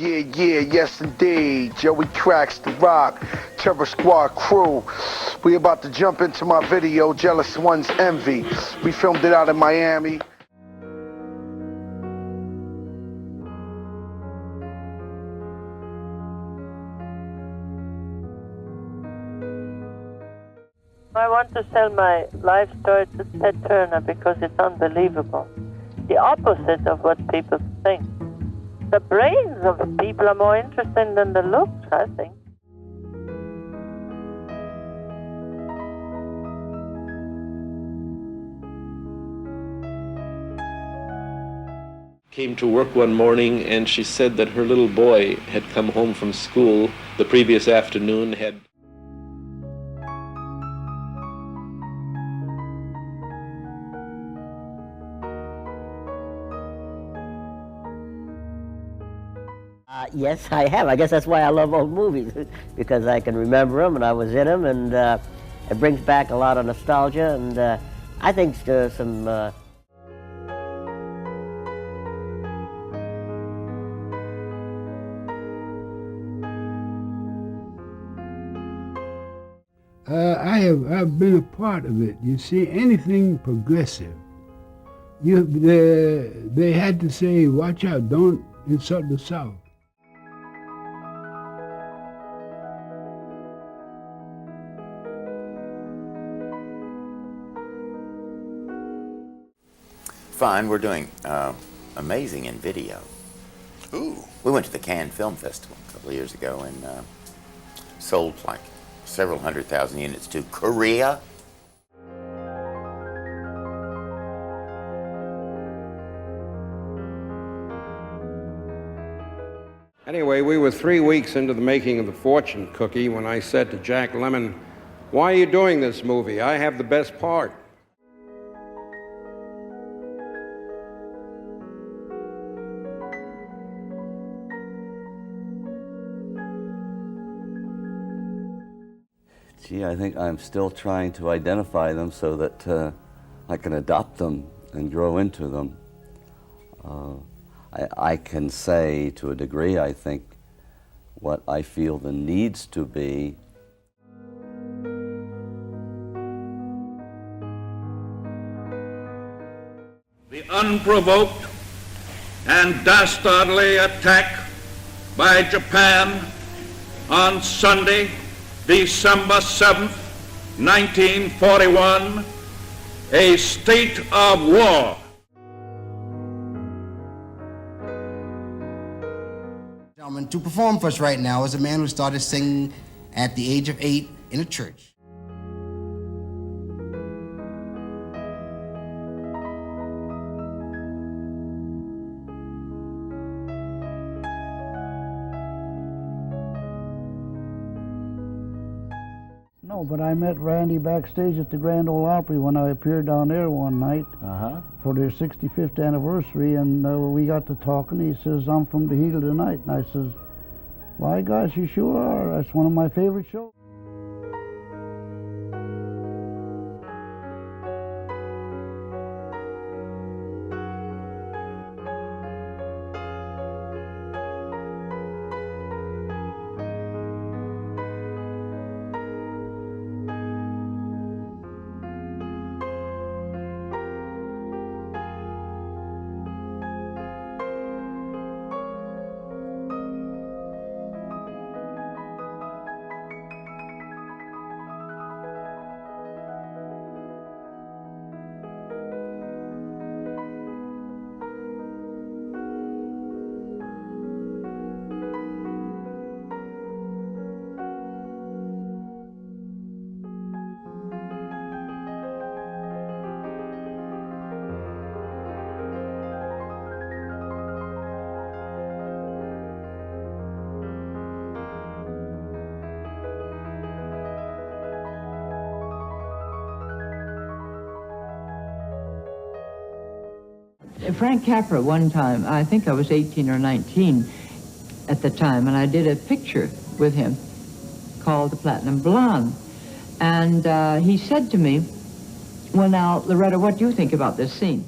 Yes indeed. Joey Cracks the Rock, Terror Squad crew. We about to jump into my video, Jealous One's Envy. We filmed it out in Miami. I want to sell my life story to Ted Turner because it's unbelievable. The opposite of what people think. The brains of the people are more interesting than the looks, I think. Came to work one morning and she said that her little boy had come home from school the previous afternoon, had Yes, I have. I guess that's why I love old movies, because I can remember them and I was in them, and it brings back a lot of nostalgia, and I think some... I've been a part of it. You see, anything progressive, they had to say, watch out, don't insult the South. Fine, we're doing amazing in video. Ooh. We went to the Cannes Film Festival a couple of years ago and sold like several 100,000 units to Korea. Anyway, we were 3 weeks into the making of The Fortune Cookie when I said to Jack Lemmon, "Why are you doing this movie? I have the best part." Gee, I think I'm still trying to identify them so that I can adopt them and grow into them. I can say to a degree, I think, what I feel the needs to be. The unprovoked and dastardly attack by Japan on Sunday, December 7th, 1941, a state of war. Gentlemen, to perform for us right now is a man who started singing at the age of 8 in a church. No, but I met Randy backstage at the Grand Ole Opry when I appeared down there one night for their 65th anniversary, and we got to talking. He says, "I'm from the Heat of the Night," and I says, "My gosh, you sure are. That's one of my favorite shows." Frank Capra, one time, I think I was 18 or 19 at the time, and I did a picture with him called The Platinum Blonde. And he said to me, "Well now, Loretta, what do you think about this scene?"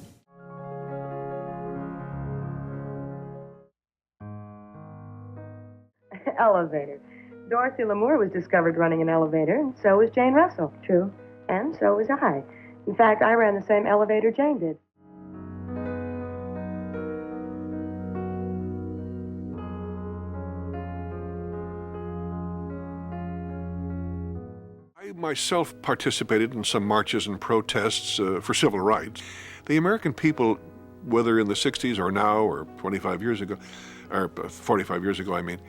Elevator. Dorothy Lamour was discovered running an elevator, and so was Jane Russell. True. And so was I. In fact, I ran the same elevator Jane did. I myself participated in some marches and protests for civil rights. The American people, whether in the 60s or now or 25 years ago, or 45 years ago, I mean,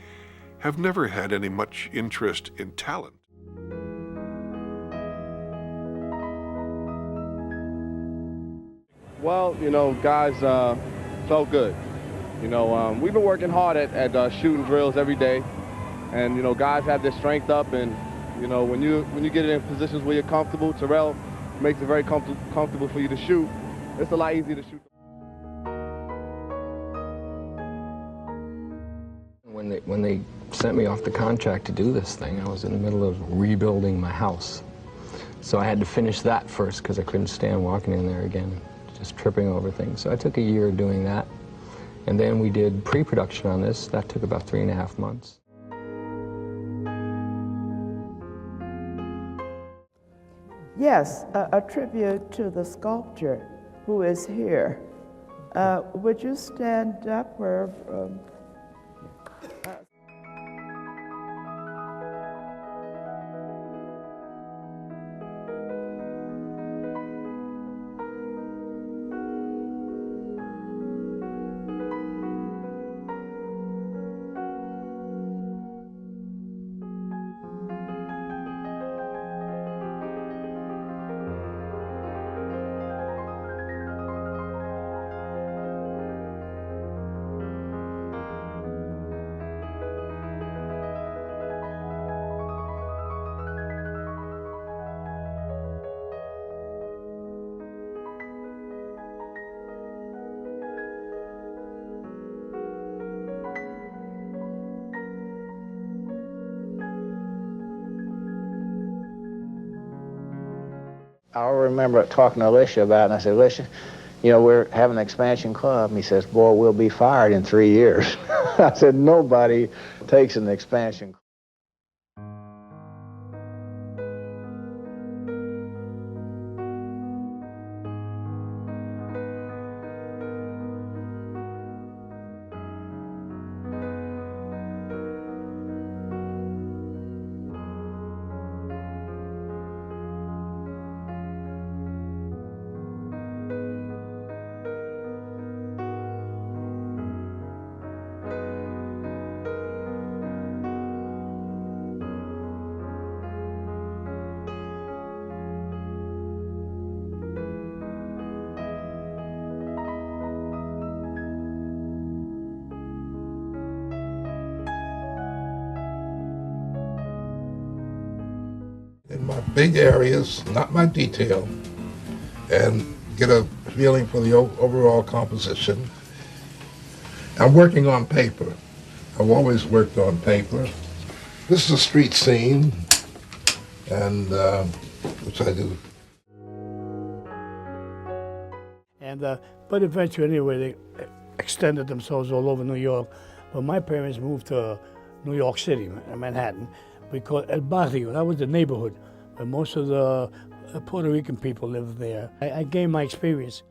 have never had any much interest in talent. Well, you know, guys, felt good. You know, we've been working hard at shooting drills every day, and you know, guys have their strength up, and you know, when you get in positions where you're comfortable, Terrell makes it very comfortable for you to shoot. It's a lot easier to shoot. When they sent me off the contract to do this thing, I was in the middle of rebuilding my house. So I had to finish that first because I couldn't stand walking in there again, just tripping over things. So I took a year doing that. And then we did pre-production on this. That took about 3.5 months. Yes, a tribute to the sculptor who is here. Would you stand up where... I remember talking to Alicia about it, and I said, Alicia, you know, we're having an expansion club. And he says, boy, we'll be fired in 3 years. I said, nobody takes an expansion club. In my big areas, not my detail, and get a feeling for the overall composition. I'm working on paper. I've always worked on paper. This is a street scene, and which I do. And but eventually, anyway, they extended themselves all over New York. But my parents moved to New York City, Manhattan, because El Barrio, that was the neighborhood, where most of the Puerto Rican people lived there. I gained my experience.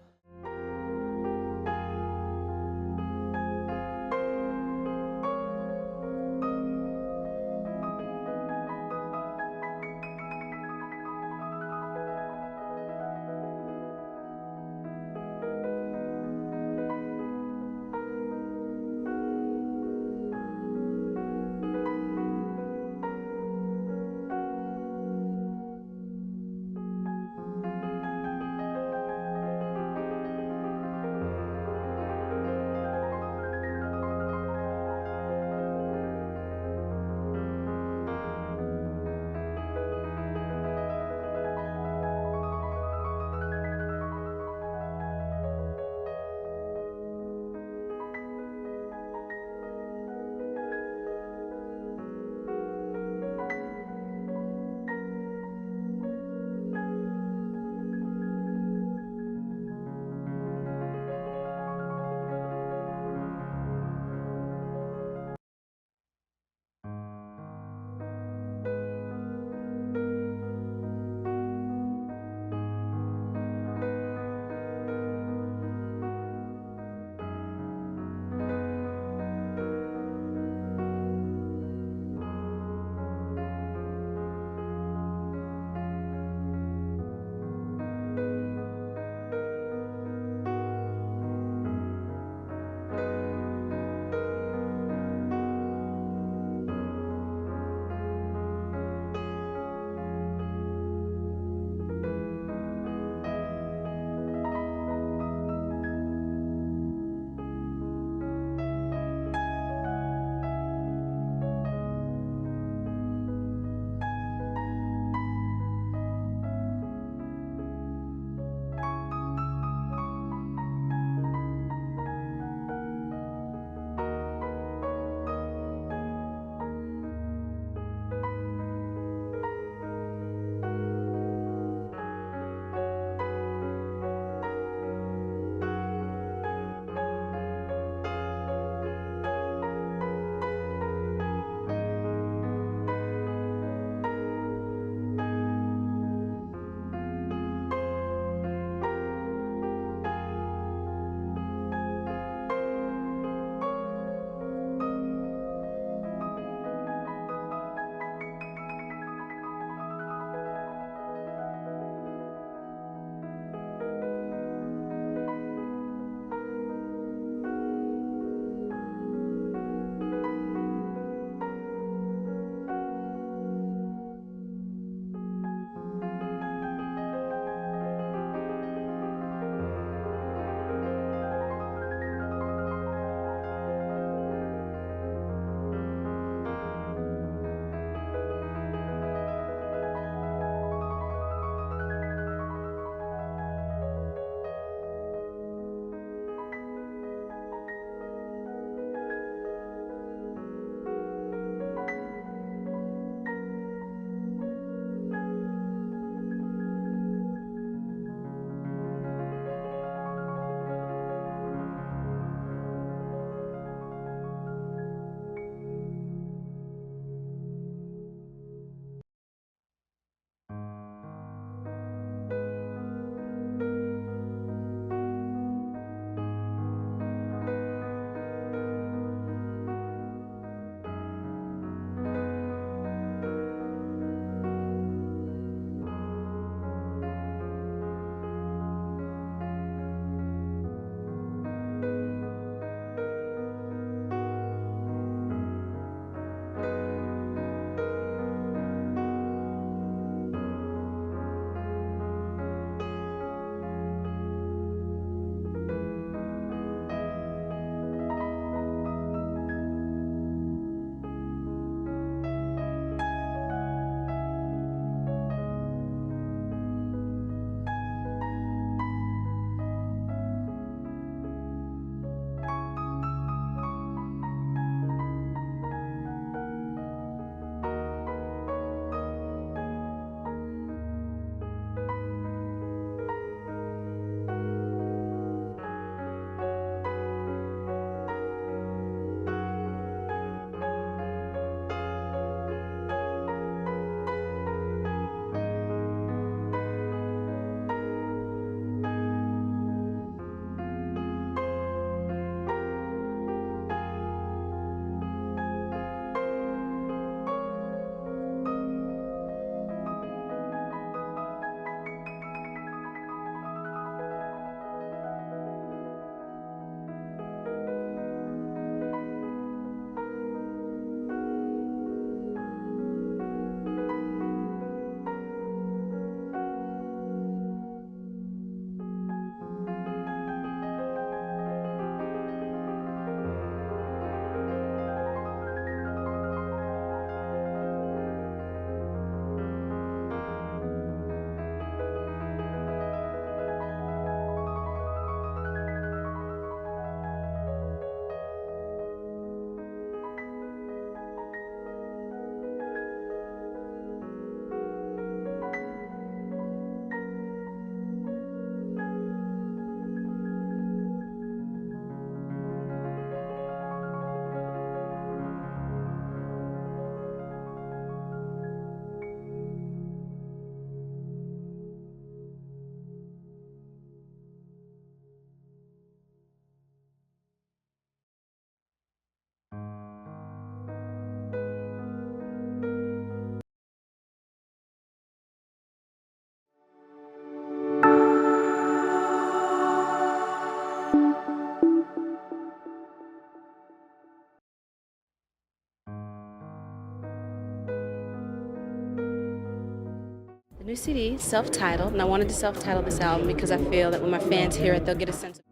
new CD, self-titled, and I wanted to self-title this album because I feel that when my fans hear it, they'll get a sense of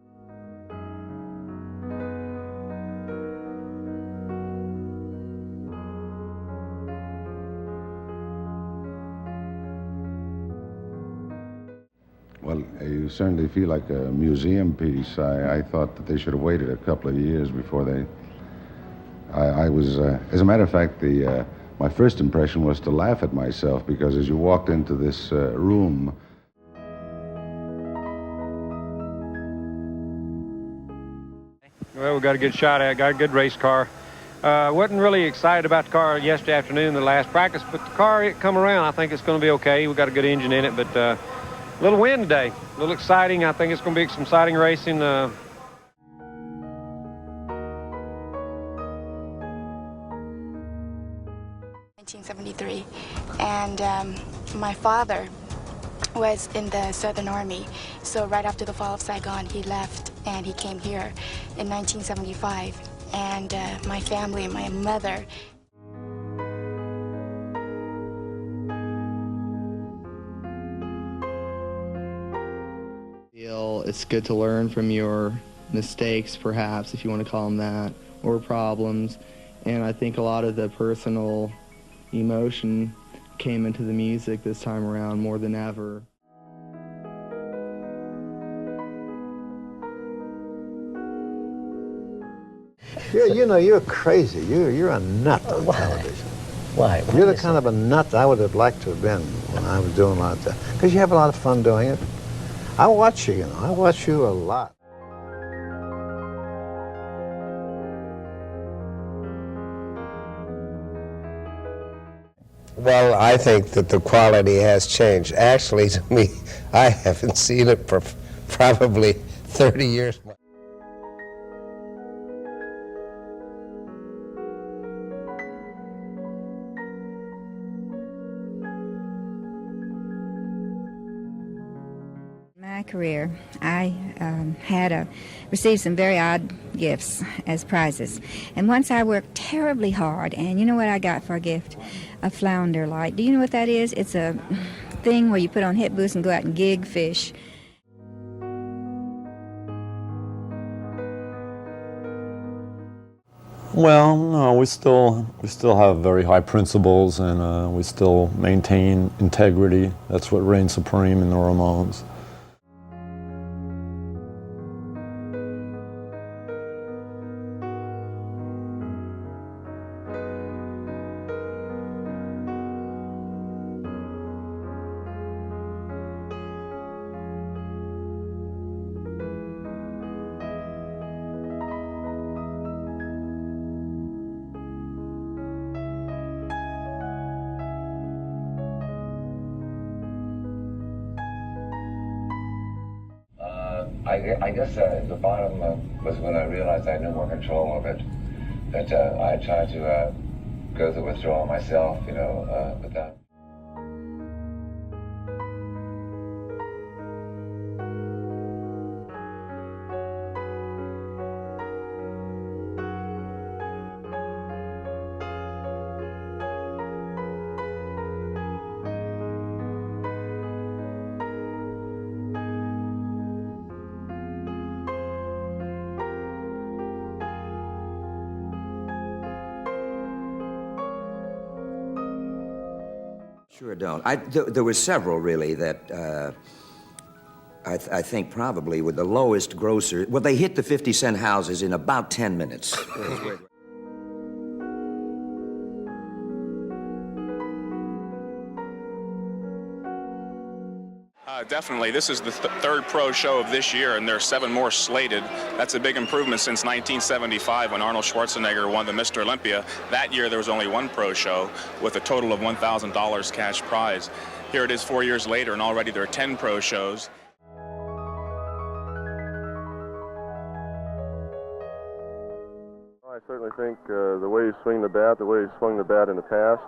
Well, you certainly feel like a museum piece. I thought that they should have waited a couple of years before they... I was, as a matter of fact, my first impression was to laugh at myself because as you walked into this room... Well, we got a good shot at it, got a good race car. Wasn't really excited about the car yesterday afternoon, the last practice, but the car, it come around. I think it's going to be okay. We got a good engine in it, but a little wind today, a little exciting. I think it's going to be some exciting racing. 1973, and my father was in the Southern Army, so right after the fall of Saigon, he left and he came here in 1975, and my family, my mother. It's good to learn from your mistakes, perhaps, if you want to call them that, or problems, and I think a lot of the personal emotion came into the music this time around more than ever. You know, you're crazy. You're a nut on television. Why? You're the kind of a nut I would have liked to have been when I was doing a lot of that. Because you have a lot of fun doing it. I watch you, you know. I watch you a lot. Well, I think that the quality has changed. Actually, to me, I haven't seen it for probably 30 years. My career, I received some very odd gifts as prizes. And once I worked terribly hard, and you know what I got for a gift? A flounder light. Do you know what that is? It's a thing where you put on hip boots and go out and gig fish. Well, no, we still have very high principles, and we still maintain integrity. That's what reigns supreme in the Ramones. I guess the bottom was when I realized I had no more control of it. That I tried to go through withdrawal myself, you know, but that. Sure don't. There were several, really, that I think probably were the lowest grosser. Well, they hit the 50-cent houses in about 10 minutes. Definitely. This is the third pro show of this year, and there are 7 more slated. That's a big improvement since 1975 when Arnold Schwarzenegger won the Mr. Olympia. That year, there was only 1 pro show with a total of $1,000 cash prize. Here it is 4 years later, and already there are 10 pro shows. I certainly think the way he swung the bat, the way he swung the bat in the past,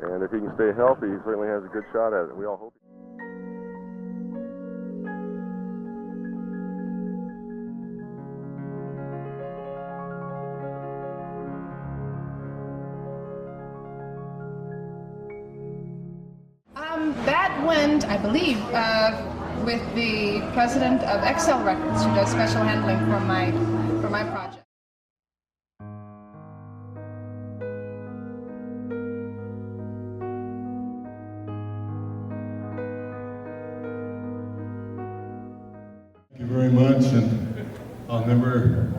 and if he can stay healthy, he certainly has a good shot at it. We all hope. That went, I believe, with the president of Excel Records, who does special handling for my project. Thank you very much, and I'll never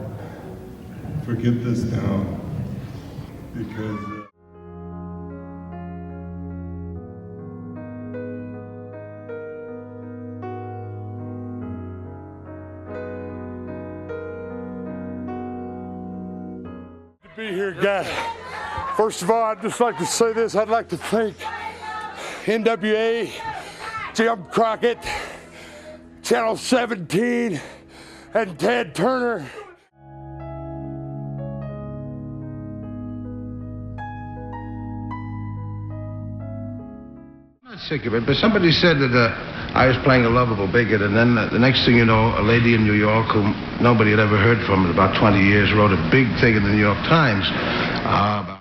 forget this town because to be here, guys. First of all, I'd just like to say this. I'd like to thank NWA, Jim Crockett, Channel 17, and Ted Turner. I'm not sick of it, but somebody said that I was playing a lovable bigot, and then the next thing you know, a lady in New York whom nobody had ever heard from in about 20 years wrote a big thing in the New York Times about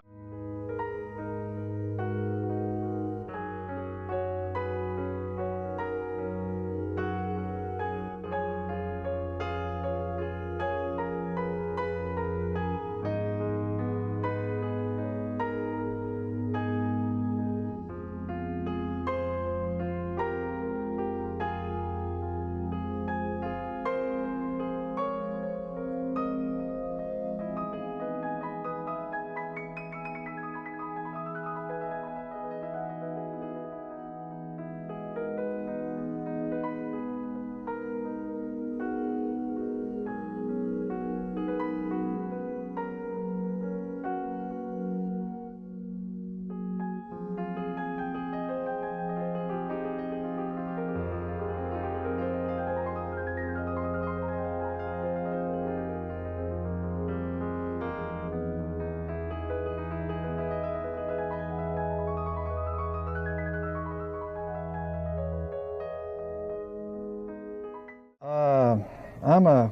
I'm a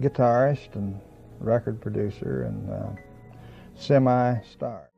guitarist and record producer and semi-star.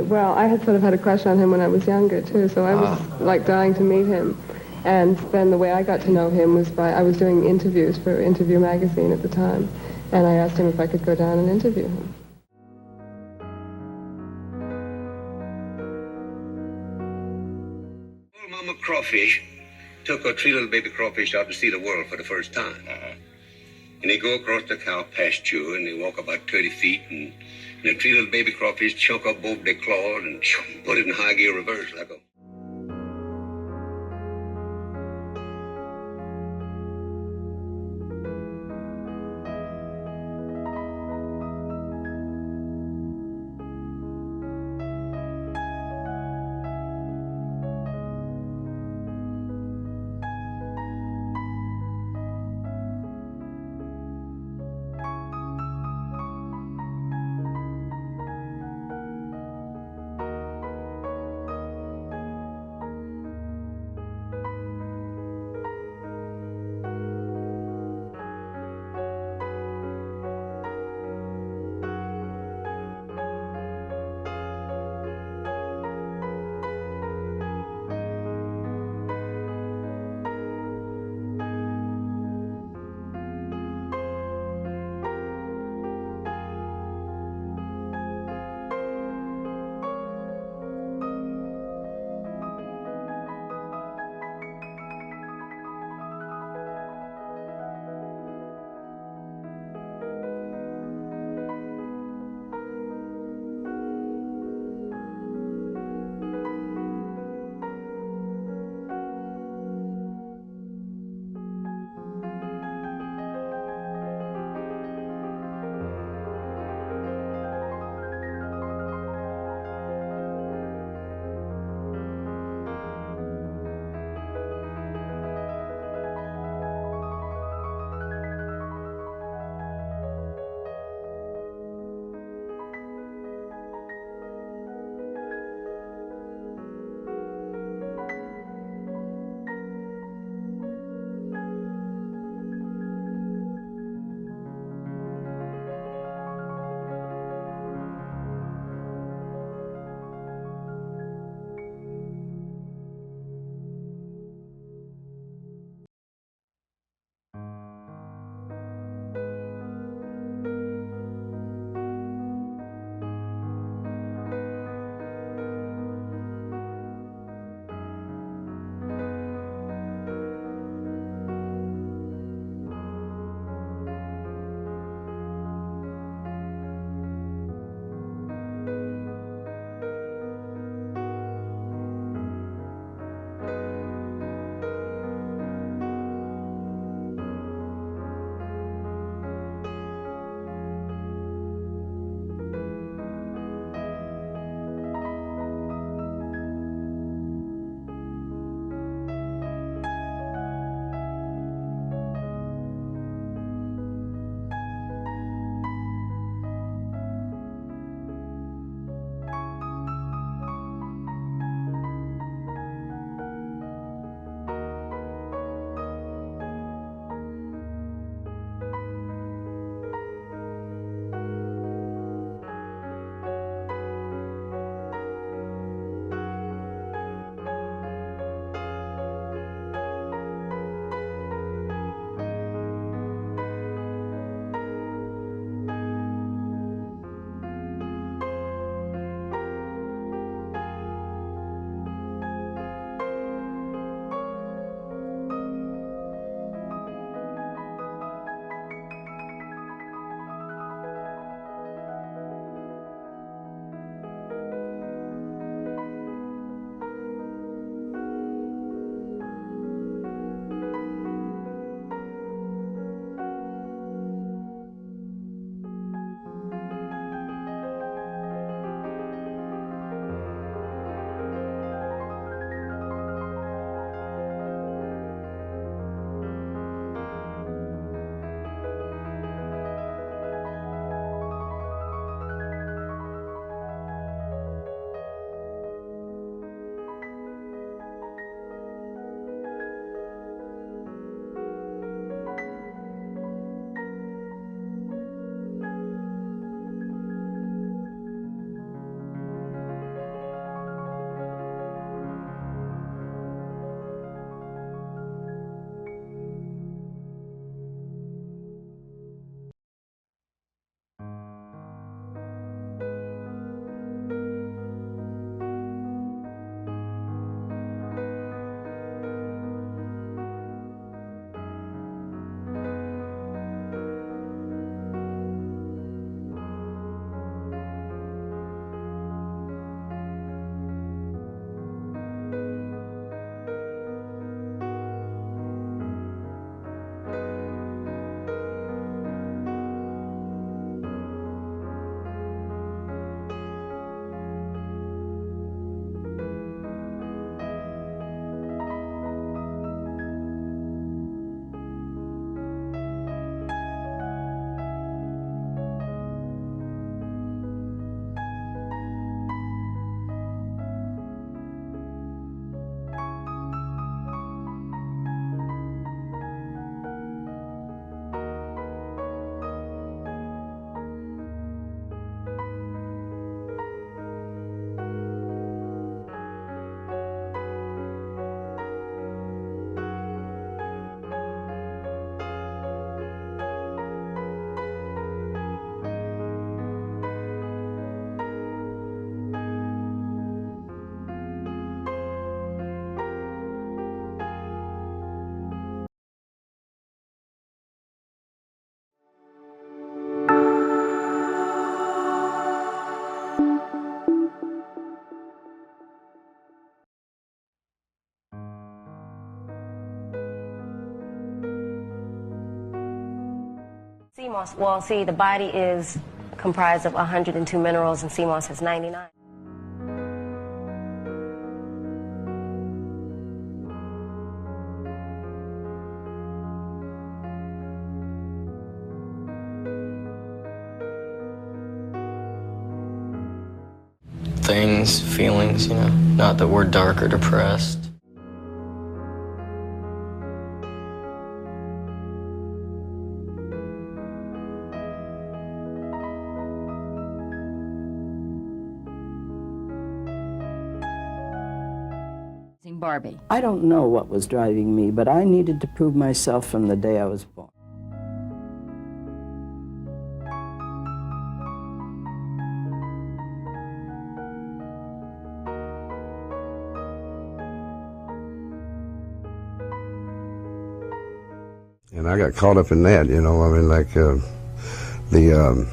Well, I had sort of had a crush on him when I was younger, too, so I was like dying to meet him. And then the way I got to know him was I was doing interviews for Interview magazine at the time, and I asked him if I could go down and interview him. Old Mama Crawfish took her three little baby crawfish out to see the world for the first time. And they go across the cow pasture, and they walk about 30 feet, and the three little baby crawfish choke up both their claws and put it in high gear reverse like a... moss? Well, see, the body is comprised of 102 minerals, and sea moss has 99. Things, feelings, not that we're dark or depressed. Barbie. I don't know what was driving me, but I needed to prove myself from the day I was born. And I got caught up in that, like the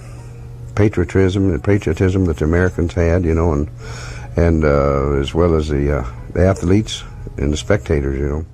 patriotism that the Americans had, and as well as the athletes and the spectators,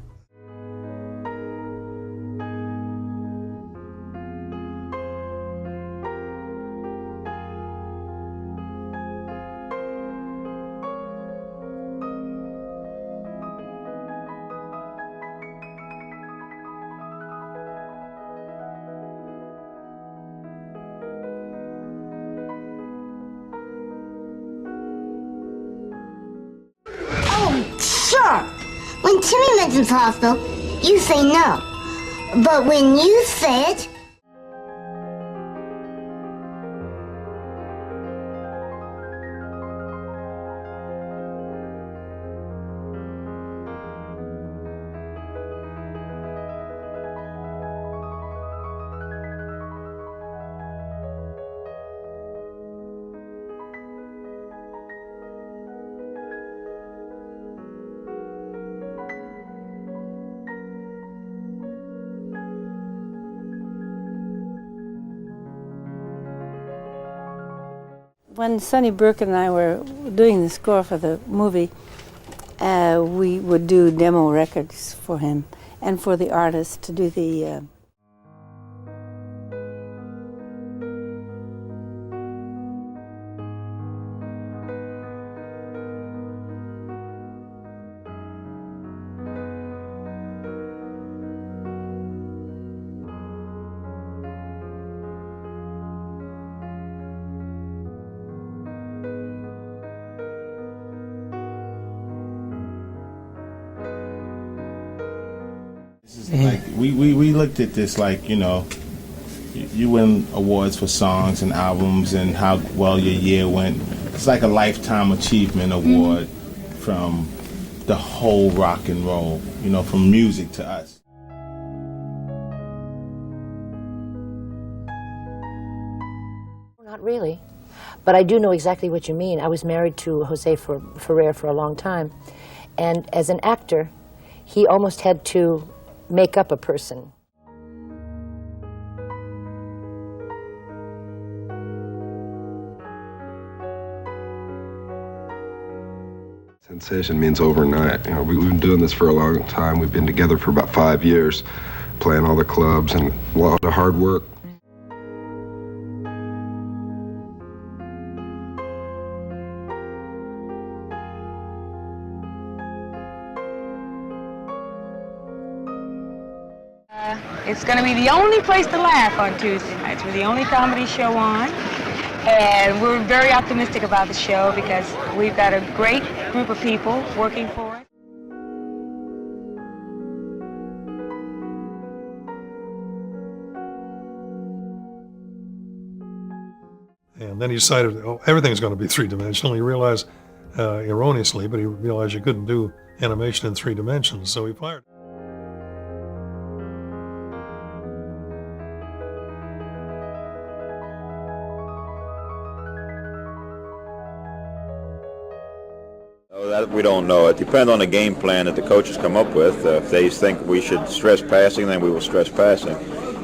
Sure. When Timmy mentions hostile, you say no. But when you say it... When Sonny Burke and I were doing the score for the movie, we would do demo records for him and for the artist to do the Like we looked at this like, you win awards for songs and albums and how well your year went. It's like a lifetime achievement award from the whole rock and roll, from music to us. Not really, but I do know exactly what you mean. I was married to Jose Ferrer for a long time, and as an actor, he almost had to make up a person. Sensation means overnight. We've been doing this for a long time. We've been together for about 5 years, playing all the clubs and a lot of hard work. It's going to be the only place to laugh on Tuesday nights. We're the only comedy show on, and we're very optimistic about the show because we've got a great group of people working for it. And then he decided, everything's going to be three-dimensional. He realized, erroneously, but he realized you couldn't do animation in 3 dimensions, so he fired. That we don't know. It depends on the game plan that the coaches come up with. If they think we should stress passing, then we will stress passing.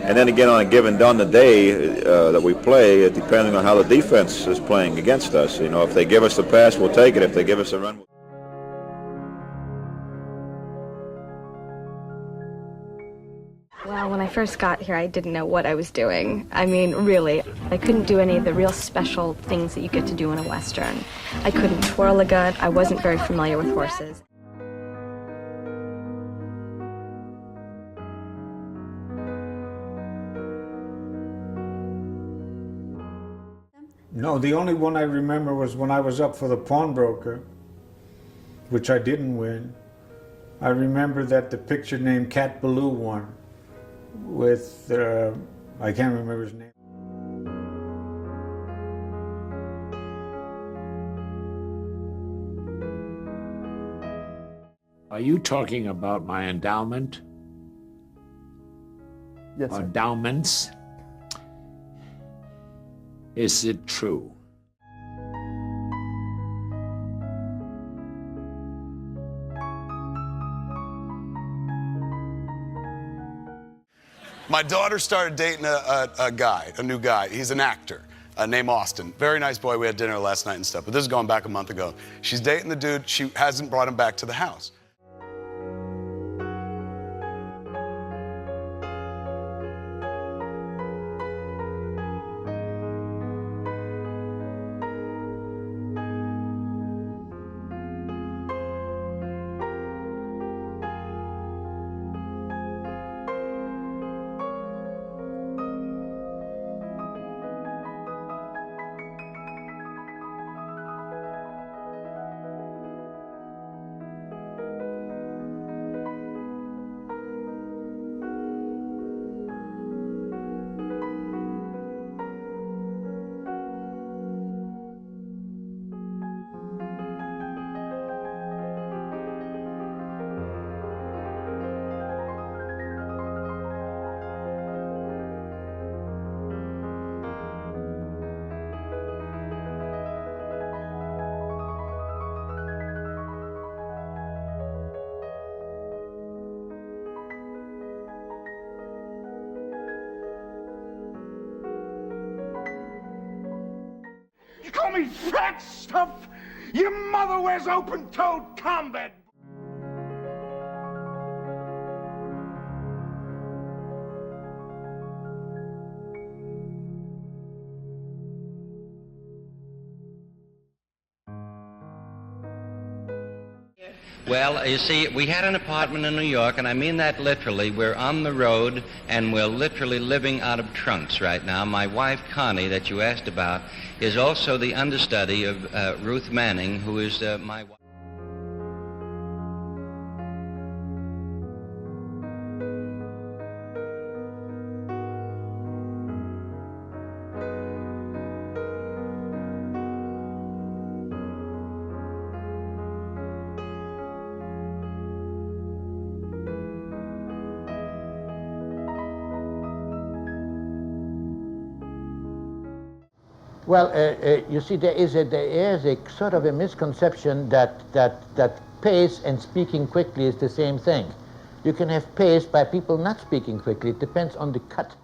And then again, on a given done the day that we play, depending on how the defense is playing against us. If they give us the pass, we'll take it. If they give us a run, Well, Well, when I first got here, I didn't know what I was doing. I mean, really. I couldn't do any of the real special things that you get to do in a Western. I couldn't twirl a gun. I wasn't very familiar with horses. No, the only one I remember was when I was up for the pawnbroker, which I didn't win. I remember that the picture named Cat Ballou won with, I can't remember his name. Are you talking about my endowment? Yes, sir. Endowments? Is it true? My daughter started dating a new guy. He's an actor named Austin. Very nice boy. We had dinner last night and stuff, but this is going back a month ago. She's dating the dude. She hasn't brought him back to the house. You call me fat stuff? Your mother wears open-toed combat. Well, you see, we had an apartment in New York, and I mean that literally. We're on the road, and we're literally living out of trunks right now. My wife, Connie, that you asked about, is also the understudy of Ruth Manning, who is my wife. Well, you see, there is a sort of a misconception that pace and speaking quickly is the same thing. You can have pace by people not speaking quickly. It depends on the cut.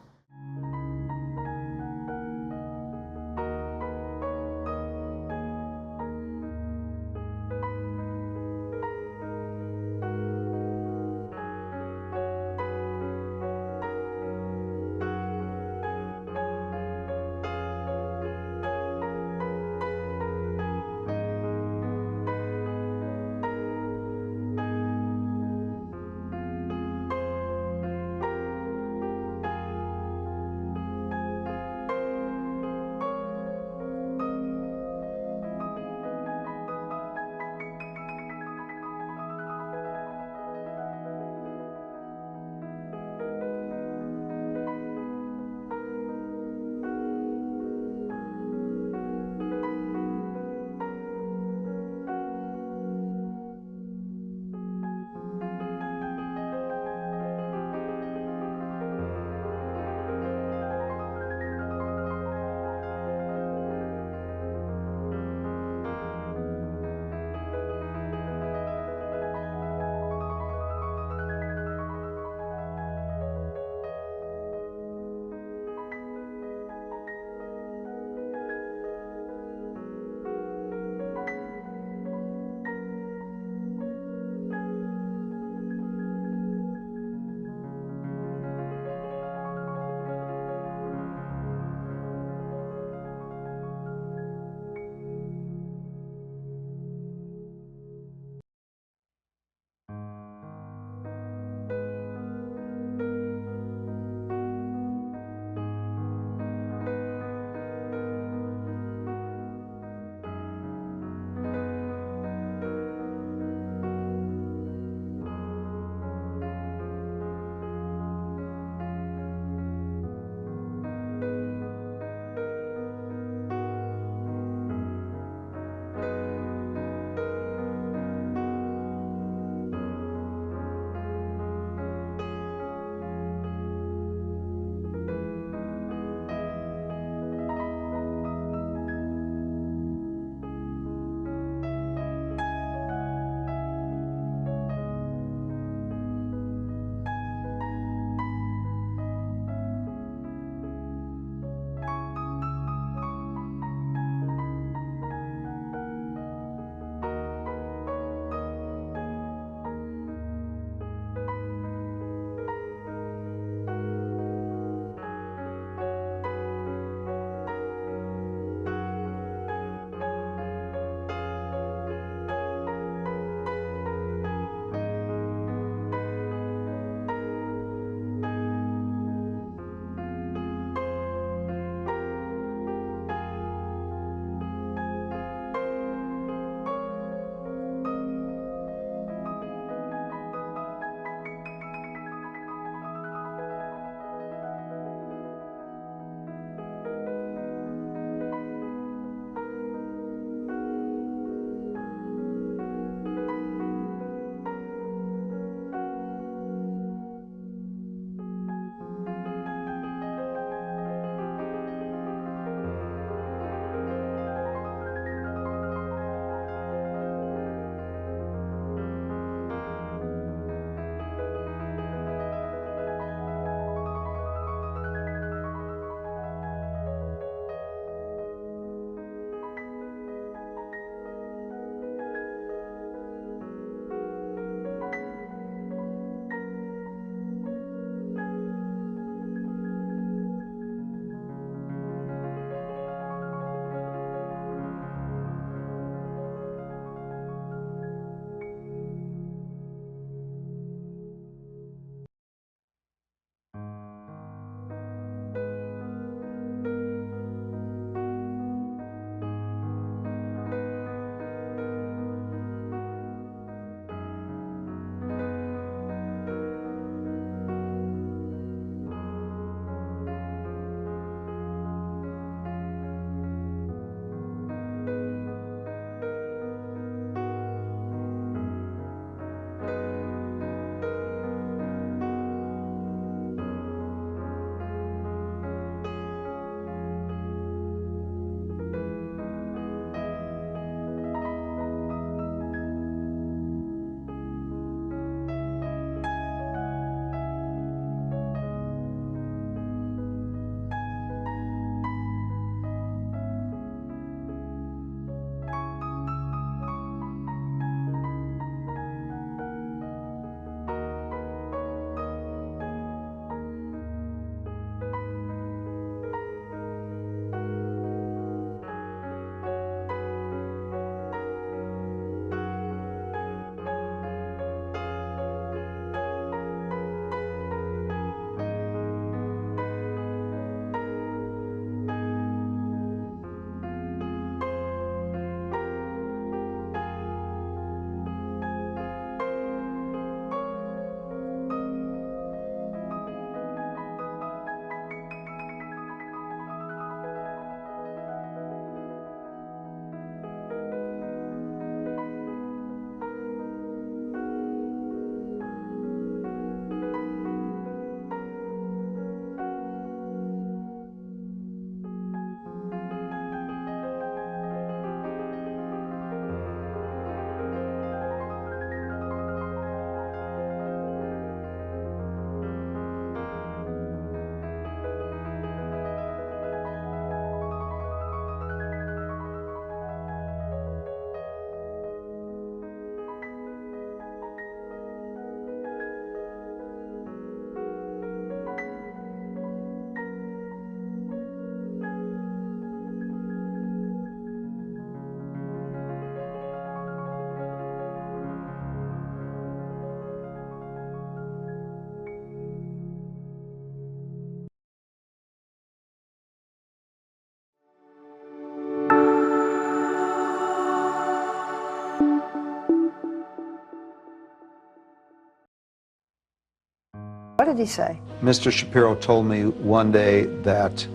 What did he say? Mr. Shapiro told me one day that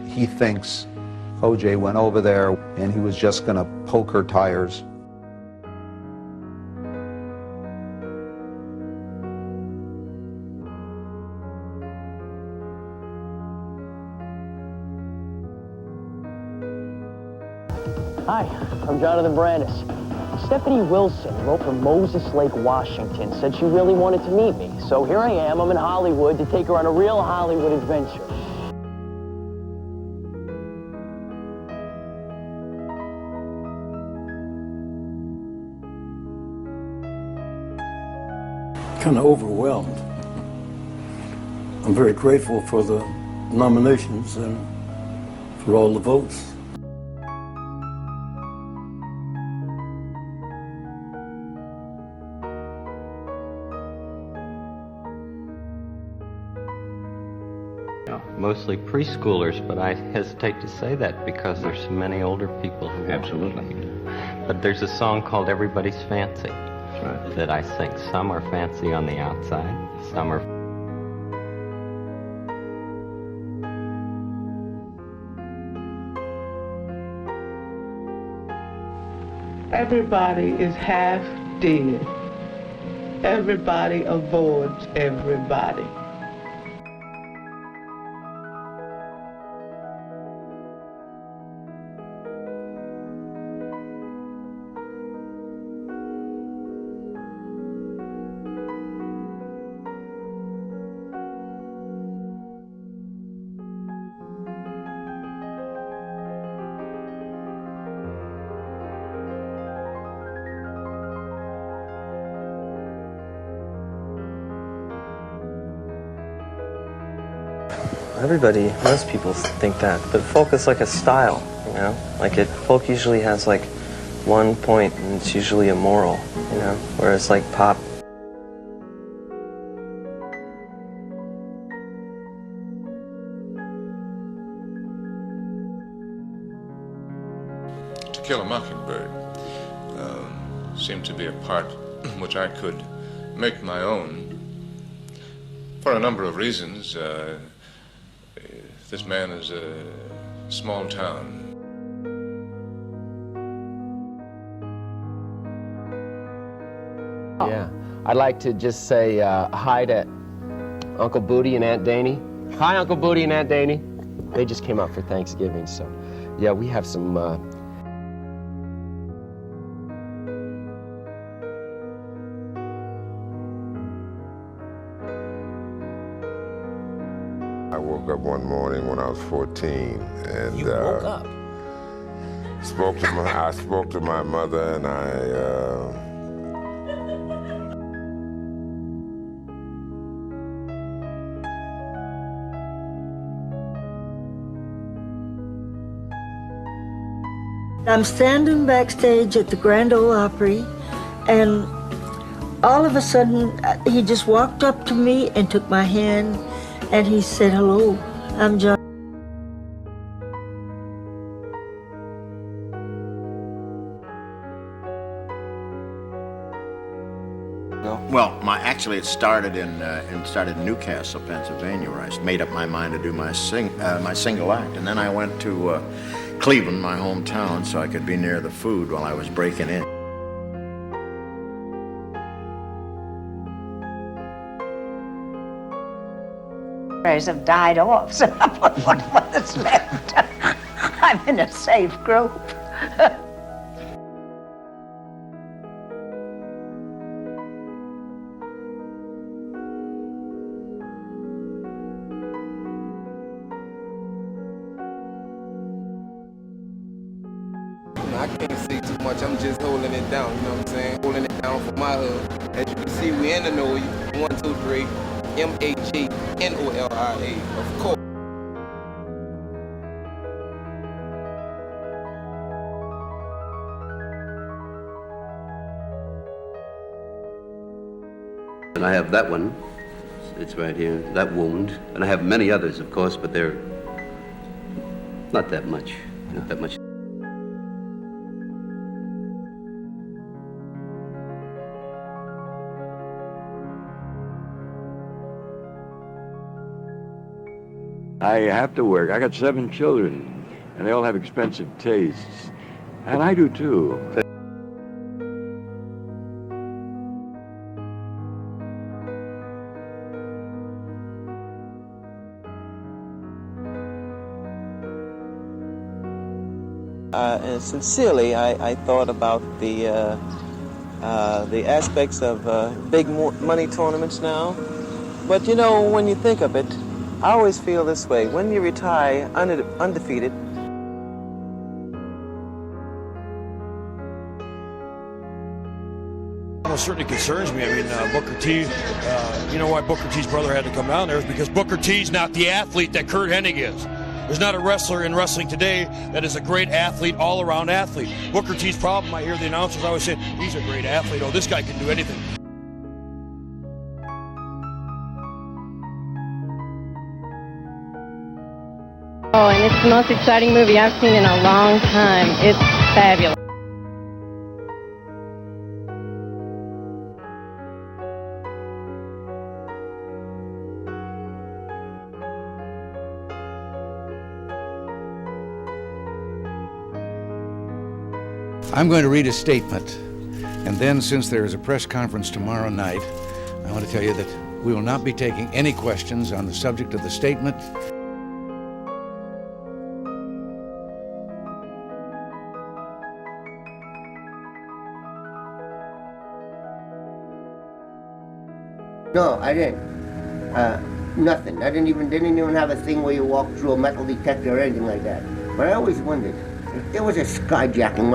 he thinks O.J. went over there and he was just going to poke her tires. Hi, I'm Jonathan Brandis. Stephanie Wilson wrote for Moses Lake, Washington, said she really wanted to meet me. So here I am, I'm in Hollywood to take her on a real Hollywood adventure. Kind of overwhelmed. I'm very grateful for the nominations and for all the votes. Mostly preschoolers, but I hesitate to say that because there's so many older people who Absolutely. But there's a song called Everybody's Fancy that I sing. Some are fancy on the outside, some are... Everybody is half dead. Everybody avoids everybody. Everybody, most people think that, but folk is like a style, you know? Like folk usually has like one point and it's usually a moral, you know? Whereas like pop. To Kill a Mockingbird seemed to be a part which I could make my own for a number of reasons. This man is a small town. Yeah, I'd like to just say hi to Uncle Booty and Aunt Danny. Hi, Uncle Booty and Aunt Danny. They just came up for Thanksgiving, so yeah, we have some... I woke up one morning when I was 14, and You woke up? I spoke to my mother, and I'm standing backstage at the Grand Ole Opry, and all of a sudden, he just walked up to me and took my hand, and he said, "Hello, I'm John." Well, actually, it started in Newcastle, Pennsylvania, where I made up my mind to do my single act, and then I went to Cleveland, my hometown, so I could be near the food while I was breaking in. Have died off, so what is left? I'm in a safe group. I can't say too much, I'm just holding it down, you know what I'm saying? Holding it down for my hood. As you can see, we in the know, 1, 2, 3, M-A-J-N-O-L-I-A, of course. And I have that one, it's right here, that wound, and I have many others, of course, but they're not that much, not that much. I have to work. I got 7 children, and they all have expensive tastes. And I do too. And sincerely, I thought about the aspects of big money tournaments now. But you know, when you think of it, I always feel this way. When you retire undefeated, Well, certainly concerns me. I mean, Booker T, you know why Booker T's brother had to come down there is because Booker T's not the athlete that Kurt Hennig is. There's not a wrestler in wrestling today that is a great athlete, all-around athlete. Booker T's problem, I hear the announcers always say, he's a great athlete. Oh, this guy can do anything. Oh, and it's the most exciting movie I've seen in a long time. It's fabulous. I'm going to read a statement, and then, since there is a press conference tomorrow night, I want to tell you that we will not be taking any questions on the subject of the statement. No, I didn't. Nothing. I didn't even have a thing where you walk through a metal detector or anything like that. But I always wondered if there was a skyjacking.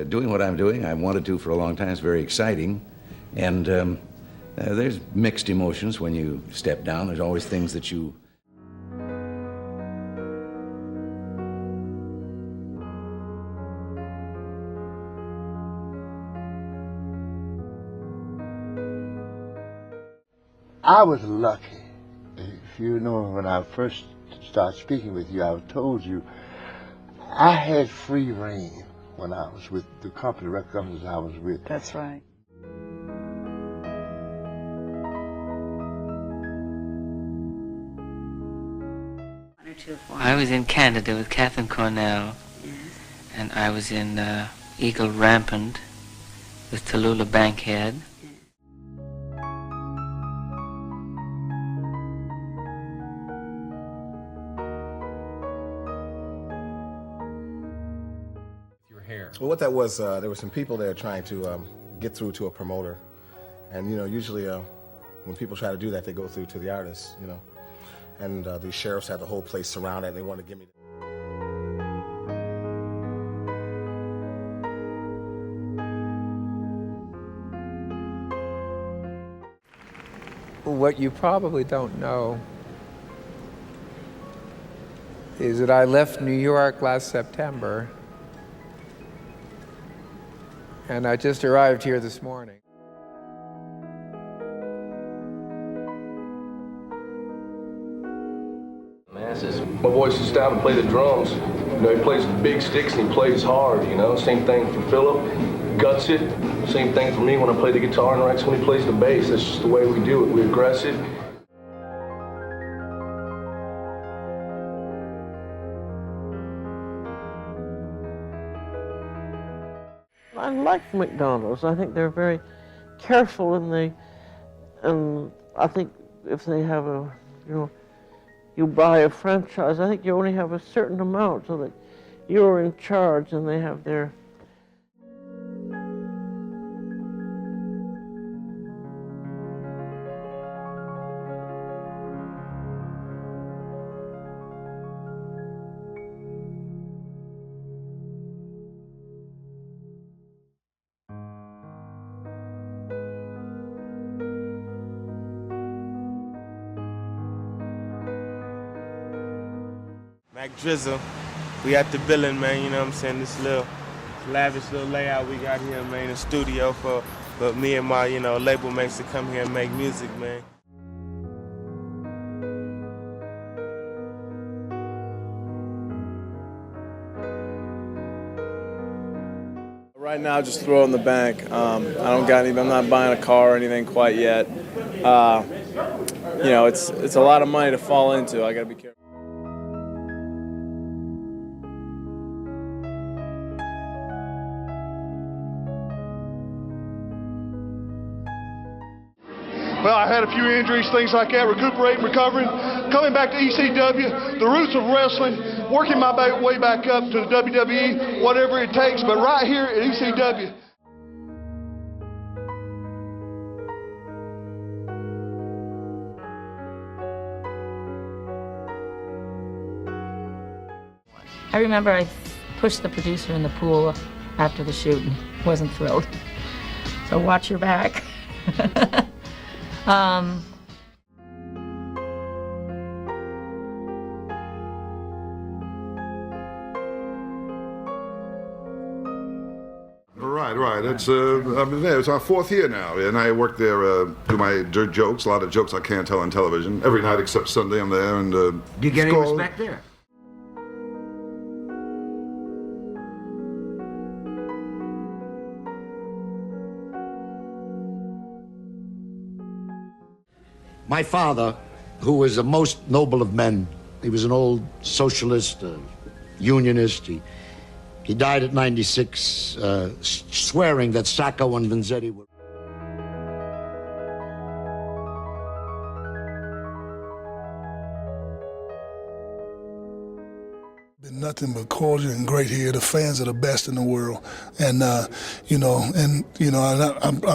doing what I'm doing, I wanted to for a long time. It's very exciting. And there's mixed emotions when you step down. There's always things that you... I was lucky. If you know, when I first started speaking with you, I told you I had free reign when I was with the company, record companies I was with. That's right. I was in Canada with Catherine Cornell, and I was in Eagle Rampant with Tallulah Bankhead. Well, what that was, there were some people there trying to get through to a promoter, and usually when people try to do that, they go through to the artist, and the sheriffs had the whole place surrounded, and they wanted to give me. What you probably don't know is that I left New York last September, and I just arrived here this morning. Masses. My boy sits down and play the drums. He plays the big sticks and he plays hard, Same thing for Philip, guts it. Same thing for me when I play the guitar, and Rex when he plays the bass. That's just the way we do it. We're aggressive. I like McDonald's. I think they're very careful, and I think if they have you buy a franchise, I think you only have a certain amount so that you're in charge and they have their... Mac Drizzle, we at the billing, man, this little lavish little layout we got here, man, a studio for me and my, label mates to come here and make music, man. Right now, just throw it in the bank. I'm not buying a car or anything quite yet. It's a lot of money to fall into. I gotta be careful. Well, I had a few injuries, things like that, recuperating, recovering, coming back to ECW, the roots of wrestling, working my way back up to the WWE, whatever it takes, but right here at ECW. I remember I pushed the producer in the pool after the shoot and wasn't thrilled. So watch your back. Right. I've been there. It's our 4th year now, and I work there, do my jokes, a lot of jokes I can't tell on television. Every night except Sunday I'm there, and... Do you get any respect there? My father, who was the most noble of men, he was an old socialist, unionist. He died at 96, swearing that Sacco and Vanzetti were... Been nothing but cordial and great here. The fans are the best in the world, and I'm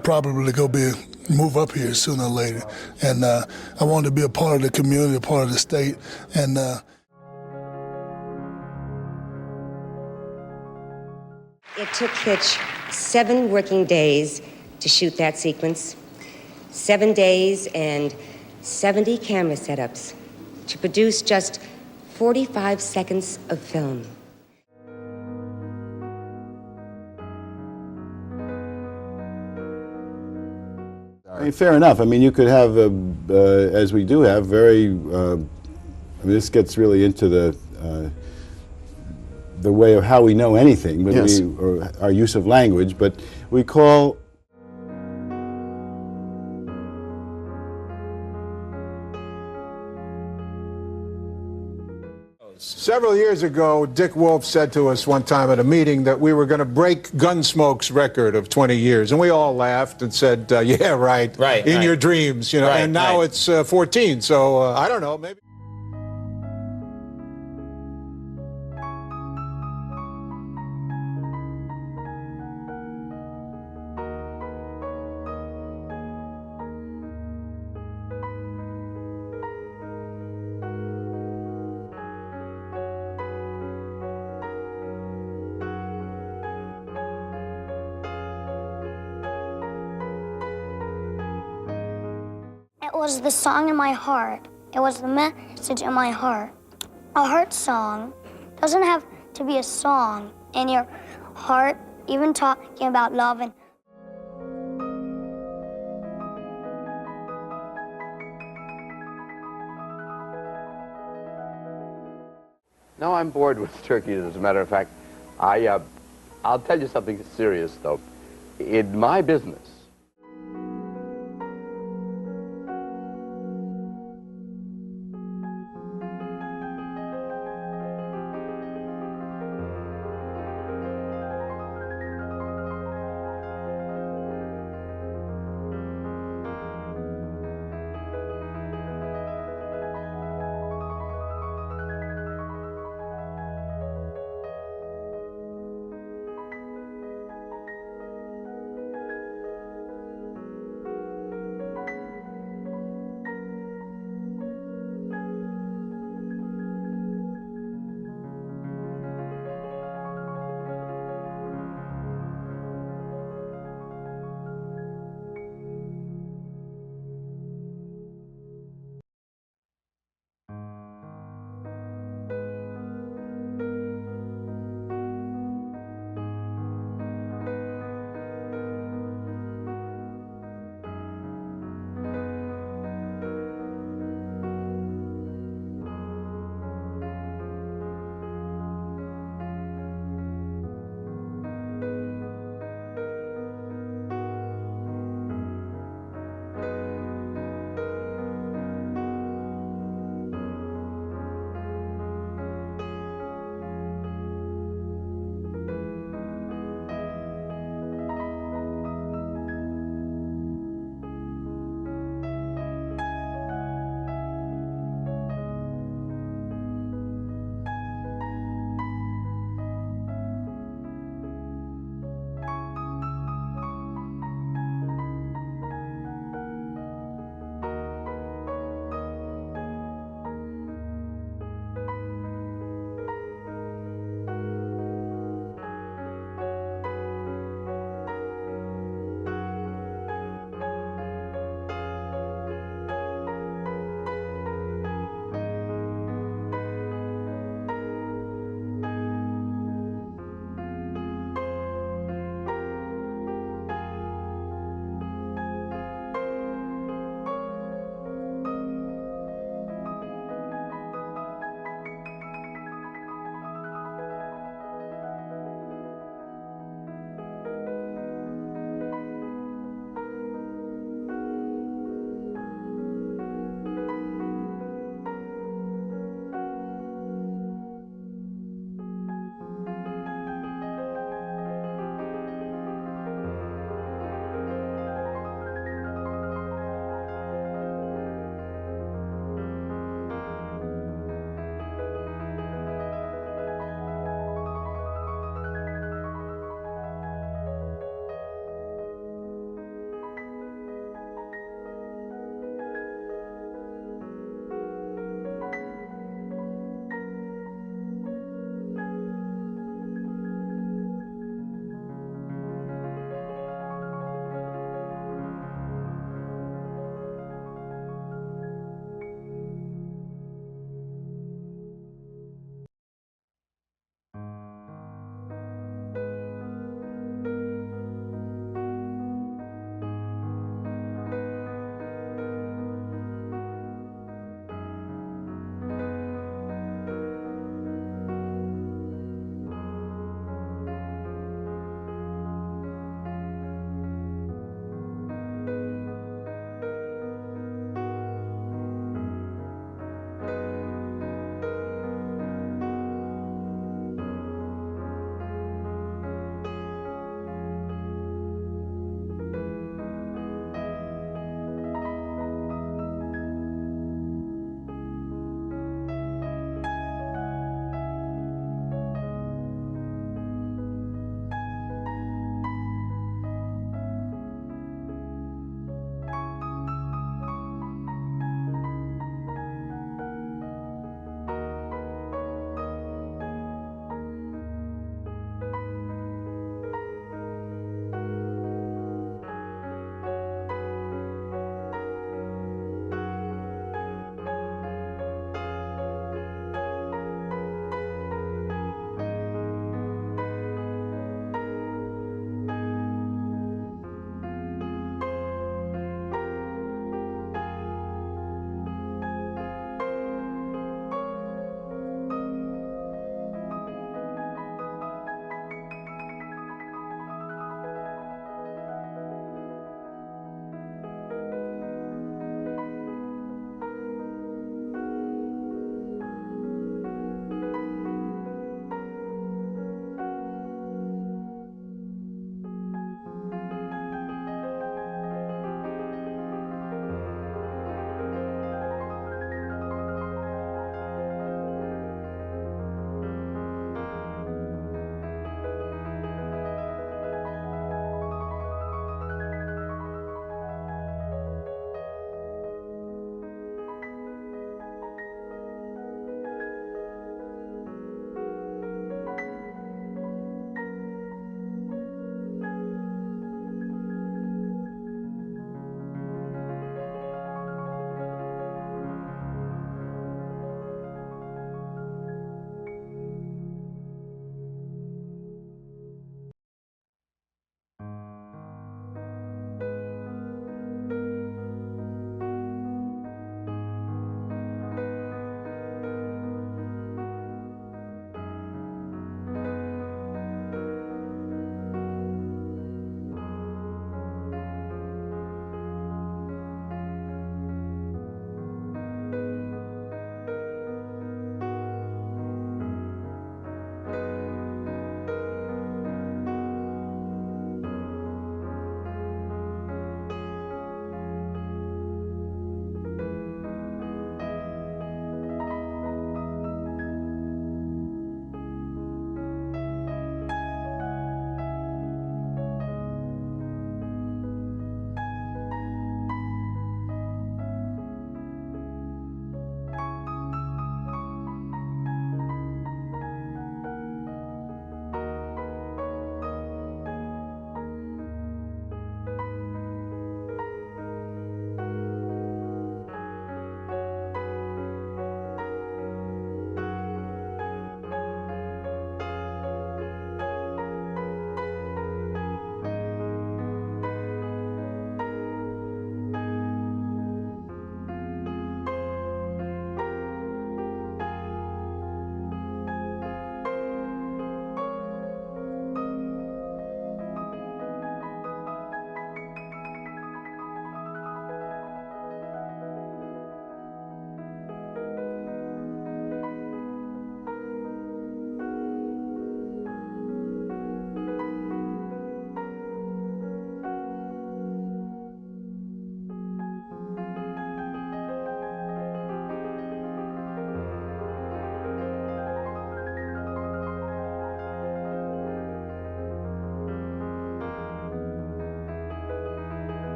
probably gonna move up here sooner or later, and I wanted to be a part of the community, a part of the state, and. It took Hitch 7 working days to shoot that sequence. 7 days and 70 camera setups to produce just 45 seconds of film. I mean, fair enough. I mean, you could have, as we do have, very. I mean, this gets really into the way of how we know anything, but Yes. or our use of language. But we call. Several years ago, Dick Wolf said to us one time at a meeting that we were going to break Gunsmoke's record of 20 years. And we all laughed and said, yeah, right. Right. In right. your dreams, you know. Right, and now right. it's 14. So I don't know, maybe. It was the song in my heart. It was the message in my heart. A heart song doesn't have to be a song in your heart, even talking about love and No, I'm bored with turkeys, as a matter of fact. I'll tell you something serious, though. In my business,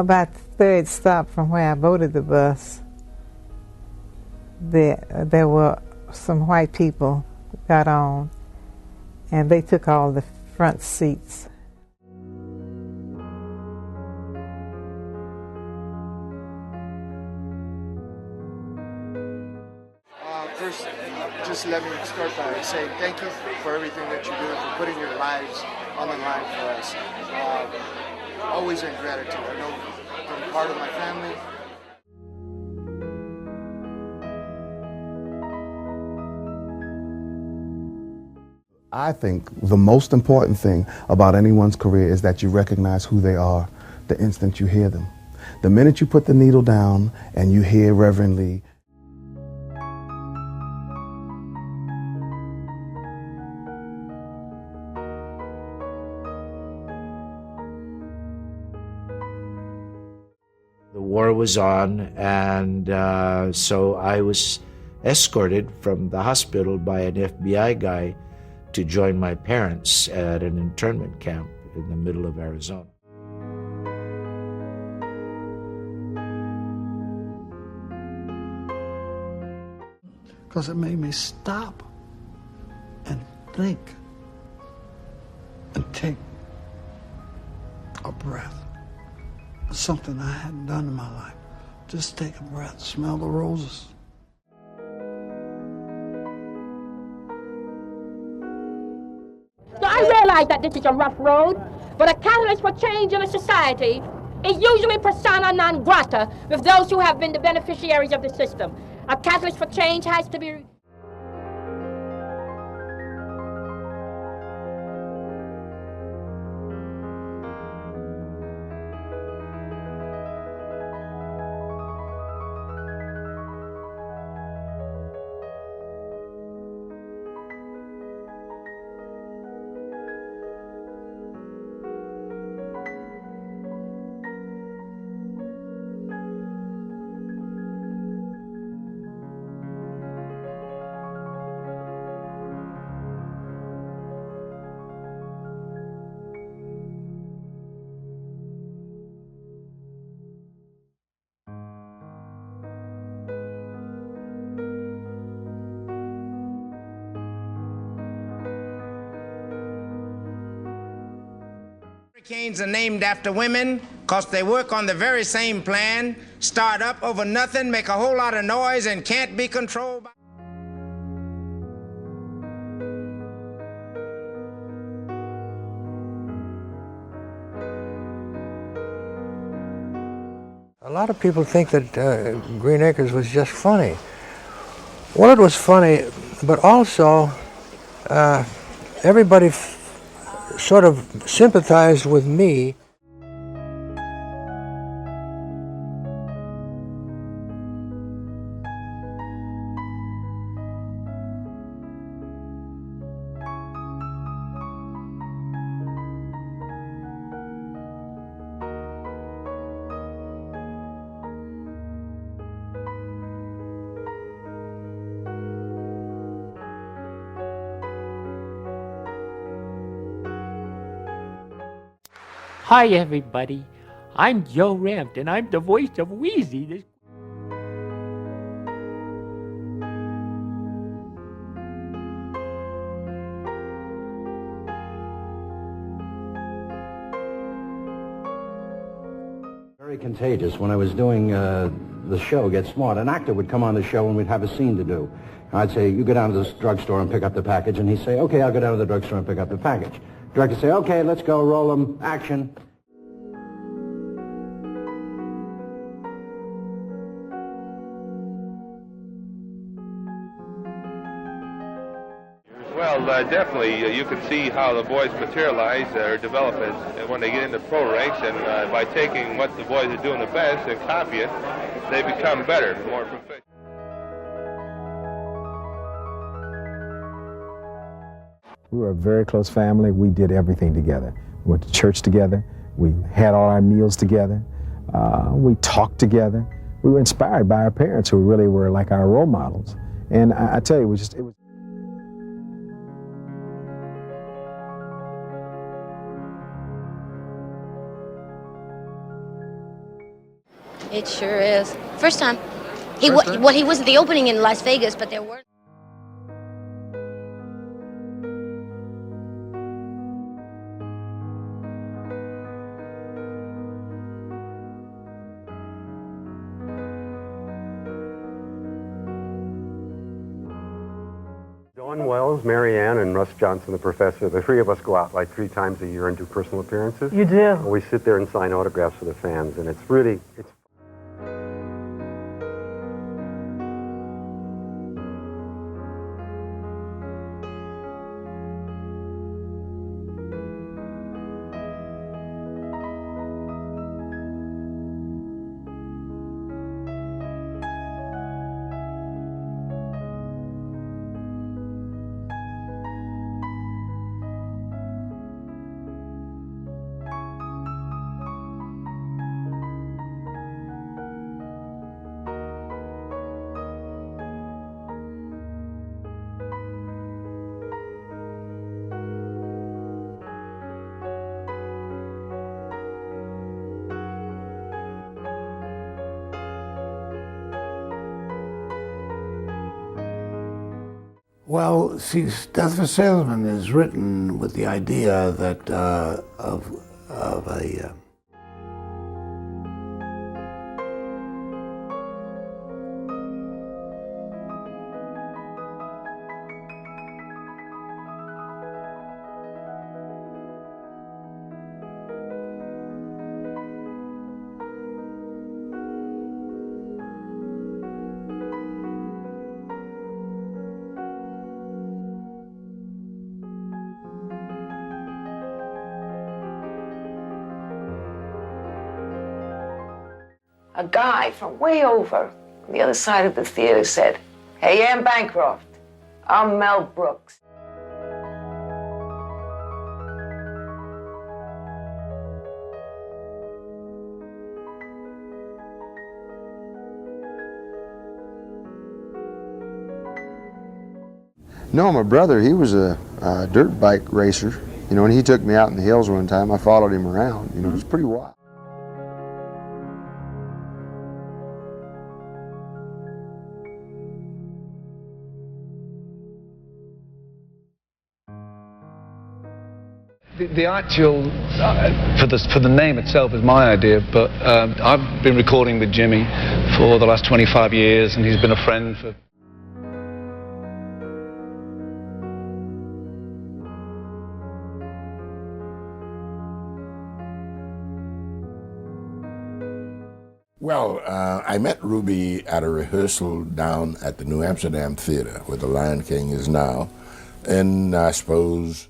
about the third stop from where I boarded the bus, there were some white people got on, and they took all the front seats. First, just let me start by saying thank you for everything that you do, for putting your lives on the line for us. Always in gratitude. I know from part of my family. I think the most important thing about anyone's career is that you recognize who they are the instant you hear them. The minute you put the needle down and you hear Reverend Lee, the war was on, and so I was escorted from the hospital by an FBI guy to join my parents at an internment camp in the middle of Arizona. Because it made me stop and think and take a breath. Something I hadn't done in my life. Just take a breath, smell the roses. So I realize that this is a rough road, but a catalyst for change in a society is usually persona non grata with those who have been the beneficiaries of the system. A catalyst for change has to be... Hurricanes are named after women because they work on the very same plan, start up over nothing, make a whole lot of noise, and can't be controlled by... A lot of people think that Green Acres was just funny. Well, it was funny, but also everybody sort of sympathized with me. Hi, everybody. I'm Joe Rampt, and I'm the voice of Wheezy. Very contagious. When I was doing the show, Get Smart, an actor would come on the show and we'd have a scene to do. I'd say, you go down to the drugstore and pick up the package, and he'd say, okay, I'll go down to the drugstore and pick up the package. Director say, okay, let's go, roll them, action. Well, definitely, you can see how the boys materialize or develop as when they get into pro ranks, and by taking what the boys are doing the best and copy it, they become better, more proficient. We were a very close family. We did everything together. We went to church together. We had all our meals together. We talked together. We were inspired by our parents, who really were like our role models. And I tell you, it was It sure is. First time. First time? Well, he was at the opening in Las Vegas, but there weren't. Dawn Wells, Mary Ann, and Russ Johnson, the professor, the three of us go out like 3 times a year and do personal appearances. You do? We sit there and sign autographs for the fans, and it's really, Well, see, Death of a Salesman is written with the idea that of a A guy from way over on the other side of the theater said, "Hey, Ann Bancroft, I'm Mel Brooks." No, my brother, he was a dirt bike racer. You know, and he took me out in the hills one time. I followed him around. You know, it was pretty wild. The actual, for the name itself is my idea, but I've been recording with Jimmy for the last 25 years, and he's been a friend for... Well, I met Ruby at a rehearsal down at the New Amsterdam Theater, where the Lion King is now, and I suppose...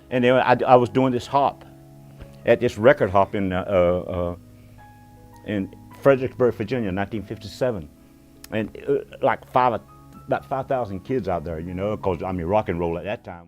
And then I was doing this hop at this record hop in Fredericksburg, Virginia, 1957. And like about 5,000 kids out there, you know, because I mean, rock and roll at that time.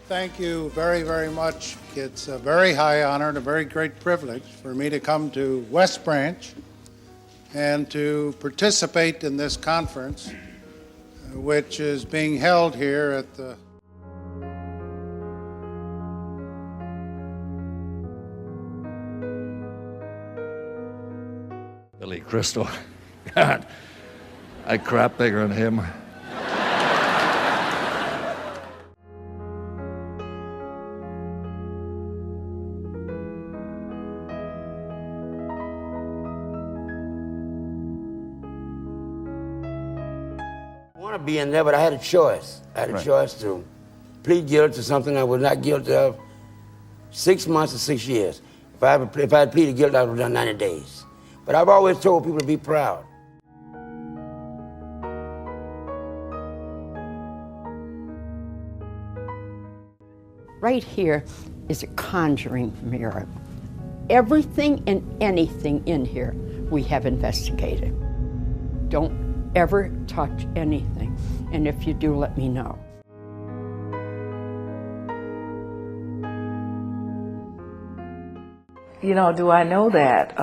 Thank you very, very much. It's a very high honor and a very great privilege for me to come to West Branch and to participate in this conference, which is being held here at the Billy Crystal. God, I crap bigger than him. I want to be in there, but I had a choice. I had a choice to plead guilty to something I was not guilty of 6 months or 6 years. If I had pleaded guilty, I would have done 90 days. But I've always told people to be proud. Right here is a conjuring mirror. Everything and anything in here we have investigated. Don't ever touch anything, and if you do, let me know. You know, do I know that?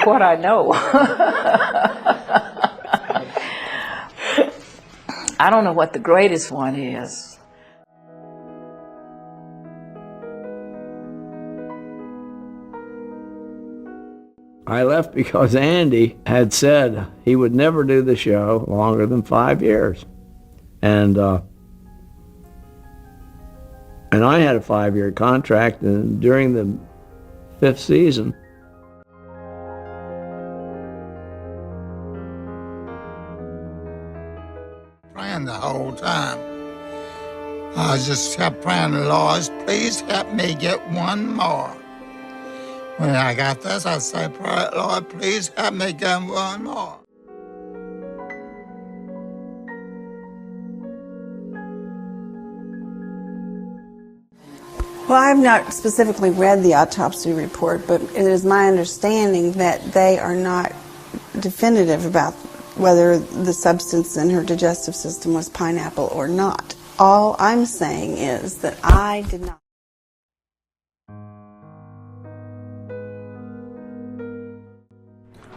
What I know. I don't know what the greatest one is. I left because Andy had said he would never do the show longer than 5 years. And I had a 5-year contract, and during the 5th season, praying the whole time. I just kept praying, Lord, please help me get one more. When I got this, I say, Lord, please help me get one more. Well, I've not specifically read the autopsy report, but it is my understanding that they are not definitive about whether the substance in her digestive system was pineapple or not. All I'm saying is that I did not.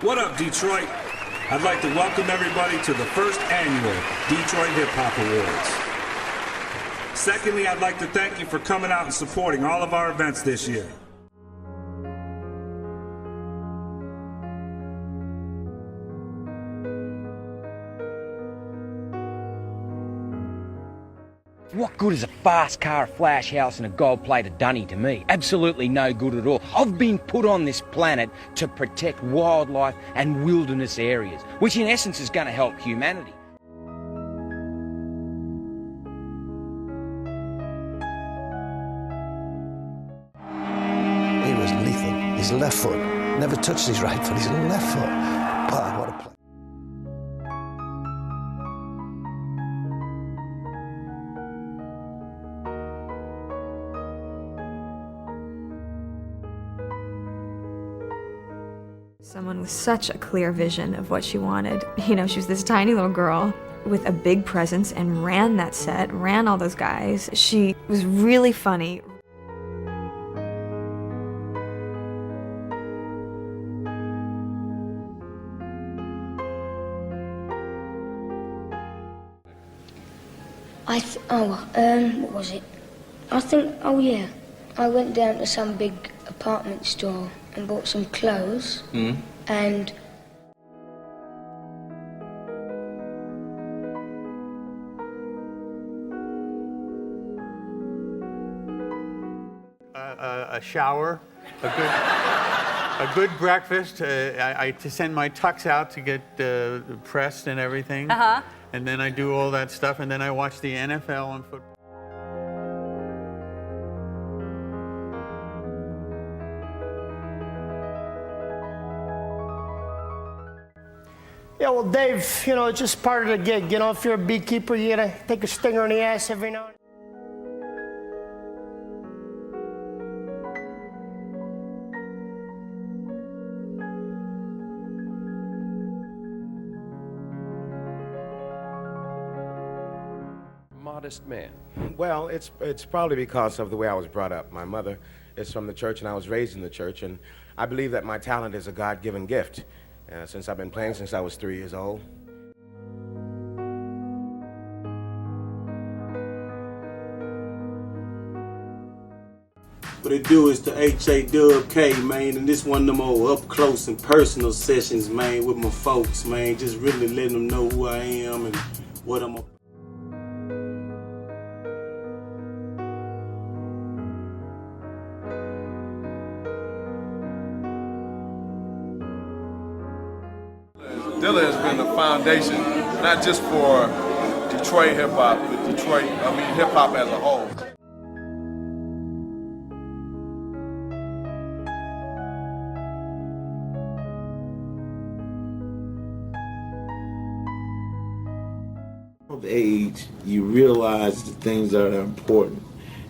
What up, Detroit? I'd like to welcome everybody to the first annual Detroit Hip Hop Awards. Secondly, I'd like to thank you for coming out and supporting all of our events this year. What good is a fast car, a flash house and a gold-plated dunny to me? Absolutely no good at all. I've been put on this planet to protect wildlife and wilderness areas, which in essence is going to help humanity. He was lethal. His left foot. Never touched his right foot, his left foot. Wow, what a play. Someone with such a clear vision of what she wanted. You know, she was this tiny little girl with a big presence and ran that set, ran all those guys. She was really funny. What was it? I went down to some big apartment store and bought some clothes and a shower, a good breakfast. I to send my tux out to get pressed and everything. And then I do all that stuff, and then I watch the NFL and football. Yeah, well, Dave, you know, it's just part of the gig. You know, if you're a beekeeper, you gotta take a stinger in the ass every now and then. modest man? Well, it's probably because of the way I was brought up. My mother is from the church, and I was raised in the church, and I believe that my talent is a God-given gift, since I've been playing since I was 3 years old. What it do is the H-A-Dub-K, man, and this one of them old up close and personal sessions, man, with my folks, man, just really letting them know who I am and what I'm about. Dilla has been the foundation, not just for Detroit hip-hop, but hip-hop as a whole. Of age, you realize the things that are important.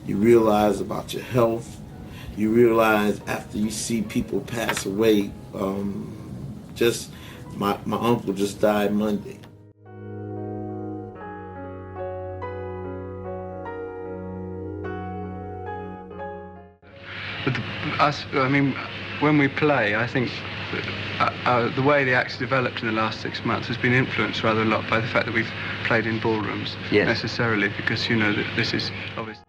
You realize about your health. You realize after you see people pass away. Just my uncle just died Monday. But when we play, I think the way the act's developed in the last 6 months has been influenced rather a lot by the fact that we've played in ballrooms, necessarily, because you know that this is obviously.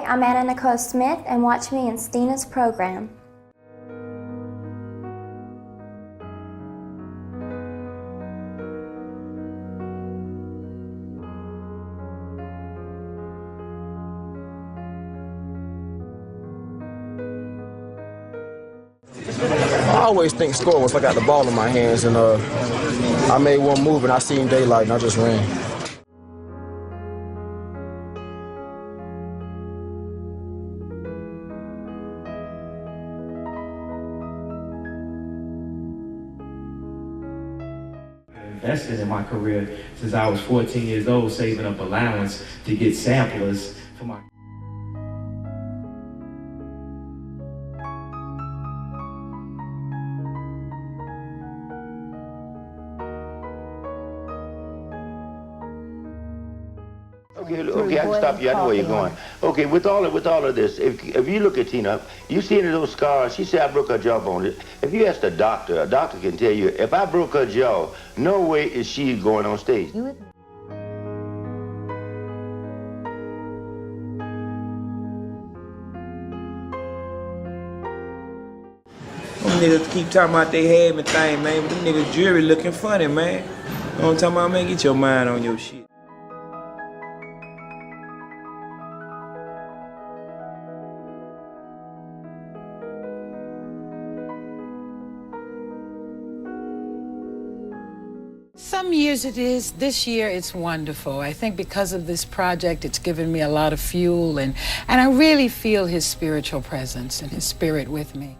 I'm Anna Nicole Smith, and watch me in Stina's program. I always think scoring once I got the ball in my hands, and I made one move and I seen daylight and I just ran. Invested in my career since I was 14 years old, saving up allowance to get samplers for my. Okay, I can stop you. I know where you're going. Okay, with all of this, if you look at Tina, you see any of those scars? She said I broke her jawbone. If you ask a doctor can tell you, if I broke her jaw, no way is she going on stage. Them niggas keep talking about they had me thing, man, but them niggas jury looking funny, man. You know what I'm talking about, man? Get your mind on your shit. Some years it is. This year it's wonderful. I think because of this project, it's given me a lot of fuel, and I really feel his spiritual presence and his spirit with me.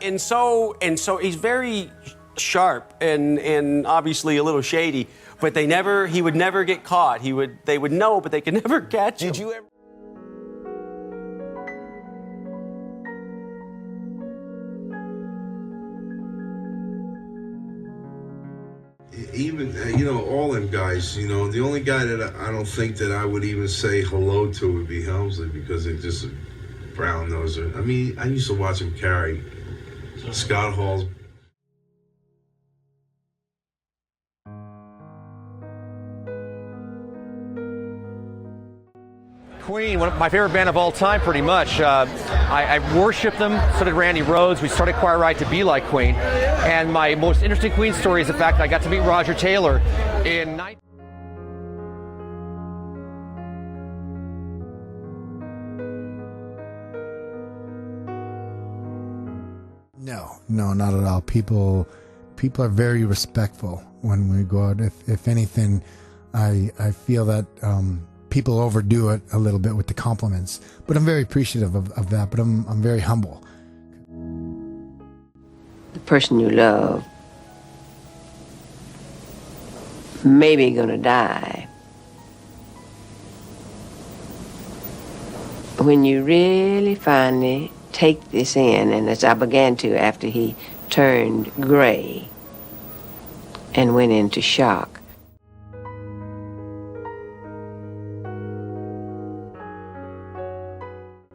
And so he's very sharp and obviously a little shady, but he would never get caught. They would know, but they could never catch him. Did you ever? Even, all them guys, the only guy that I don't think that I would even say hello to would be Helmsley, because they're just a brown noser. I mean, I used to watch him carry Scott Hall's. Queen, one of my favorite band of all time, pretty much. I worship them, so did Randy Rhoads. We started Choir Ride to be like Queen. And my most interesting Queen story is the fact that I got to meet Roger Taylor in No, not at all. People are very respectful when we go out. If anything, I feel that people overdo it a little bit with the compliments, but I'm very appreciative of that. But I'm very humble. The person you love maybe gonna die. When you really finally take this in, and as I began to after he turned gray and went into shock.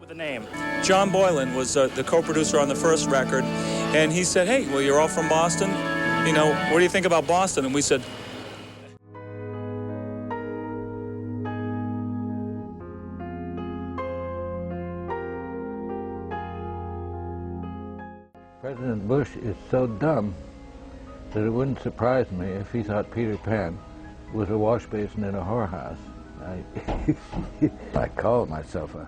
With a name. John Boylan was the co-producer on the first record, and he said, "Hey, well, you're all from Boston. What do you think about Boston?" And we said, President Bush is so dumb that it wouldn't surprise me if he thought Peter Pan was a wash basin in a whorehouse. I call myself a...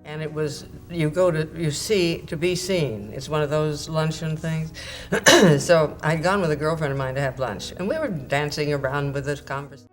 And it was, you see to be seen. It's one of those luncheon things. So I'd gone with a girlfriend of mine to have lunch, and we were dancing around with this conversation.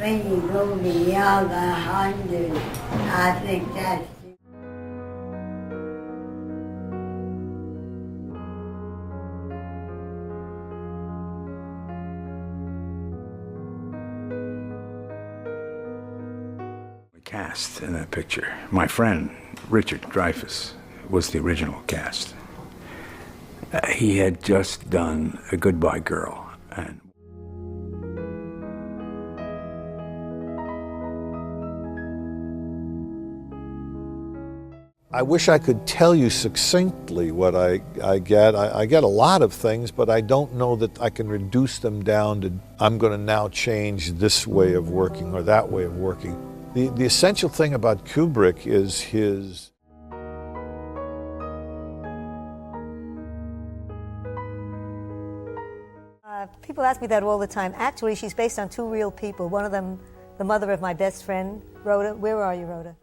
when you go beyond 100, I think that's cast in that picture. My friend, Richard Dreyfuss, was the original cast. He had just done A Goodbye Girl. And I wish I could tell you succinctly what I get. I get a lot of things, but I don't know that I can reduce them down to, I'm going to now change this way of working or that way of working. The essential thing about Kubrick is his people ask me that all the time. Actually, she's based on two real people. One of them, the mother of my best friend, Rhoda. Where are you, Rhoda?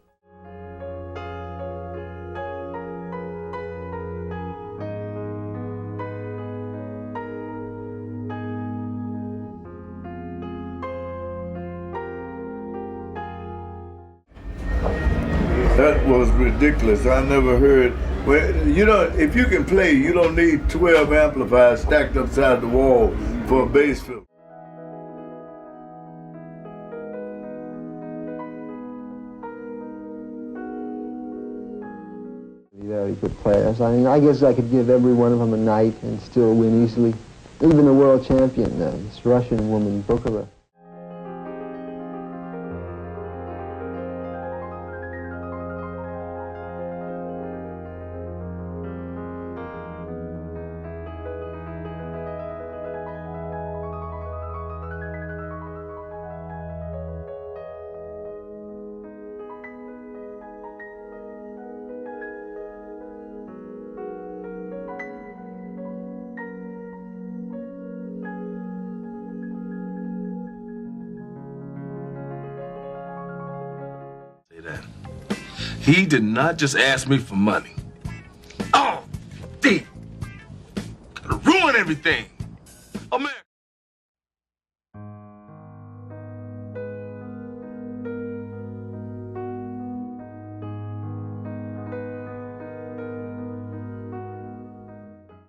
That was ridiculous. I never heard. Well, you know, if you can play, you don't need 12 amplifiers stacked upside the wall for a bass fill. Very good players. I mean, I guess I could give every one of them a night and still win easily. Even the world champion, this Russian woman, Bukova. He did not just ask me for money. Oh, D. Gonna ruin everything. America.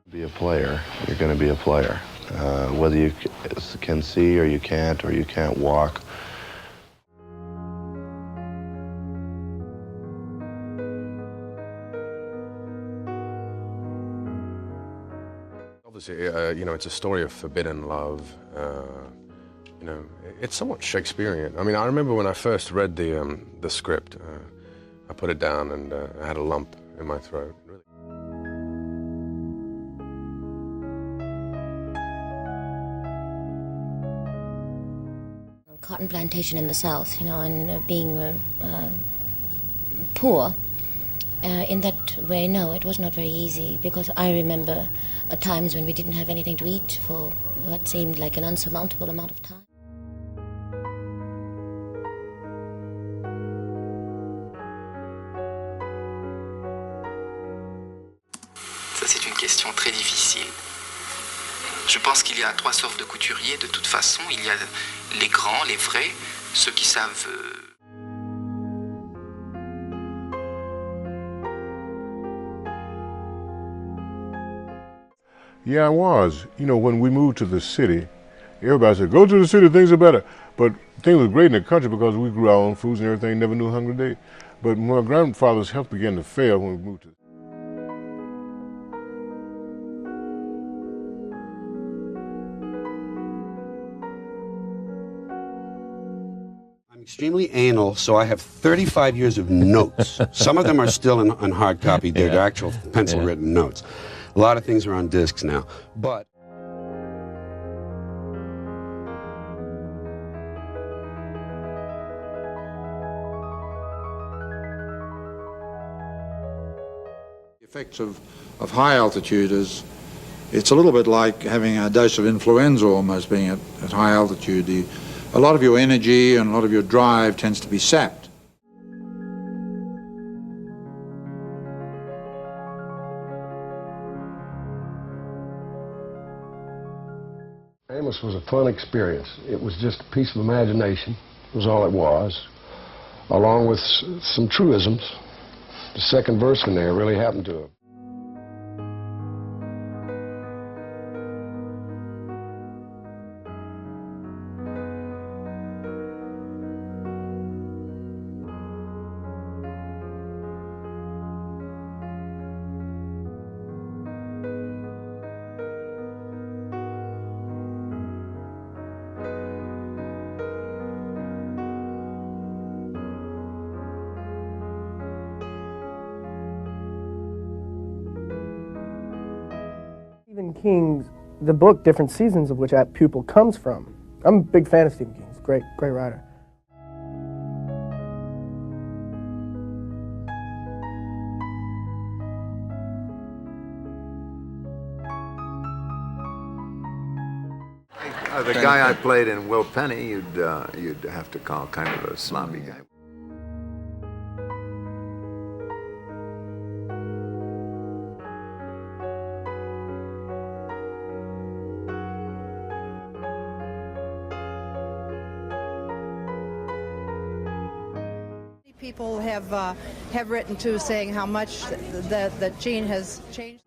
Be a player, you're going to be a player. Whether you can see or you can't walk. Obviously, you know, it's a story of forbidden love. You know, it's somewhat Shakespearean. I mean, I remember when I first read the script, I put it down and I had a lump in my throat. Really. Cotton plantation in the South, you know, and being poor in that way, no, it was not very easy, because I remember times when we didn't have anything to eat for what seemed like an unsurmountable amount of time. Ça, c'est une question très difficile. Je pense qu'il y a trois sortes de couturiers. De toute façon, il y a les grands, les vrais, ceux qui savent... Yeah, I was. You know, when we moved to the city, everybody said, go to the city, things are better. But things were great in the country because we grew our own foods and everything, never knew a hungry day. But my grandfather's health began to fail when we moved to I'm extremely anal, so I have 35 years of notes. Some of them are still in hard copy. They're actual pencil-written notes. A lot of things are on discs now, but the effects of high altitude is, it's a little bit like having a dose of influenza almost, being at high altitude. A lot of your energy and a lot of your drive tends to be sapped. Amos was a fun experience. It was just a piece of imagination. was all it was, along with some truisms. The second verse in there really happened to him. Stephen King's, the book, Different Seasons, of which that pupil comes from. I'm a big fan of Stephen King. He's a great, great writer. The guy I played in Will Penny, you'd have to call kind of a sloppy guy. People have written too, saying how much that Gene has changed.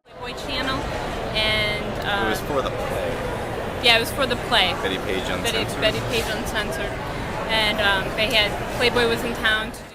Playboy Channel, and it was for the play. Yeah, it was for the play. Betty Page Uncensored. Betty Page Uncensored, and they had Playboy was in town to do.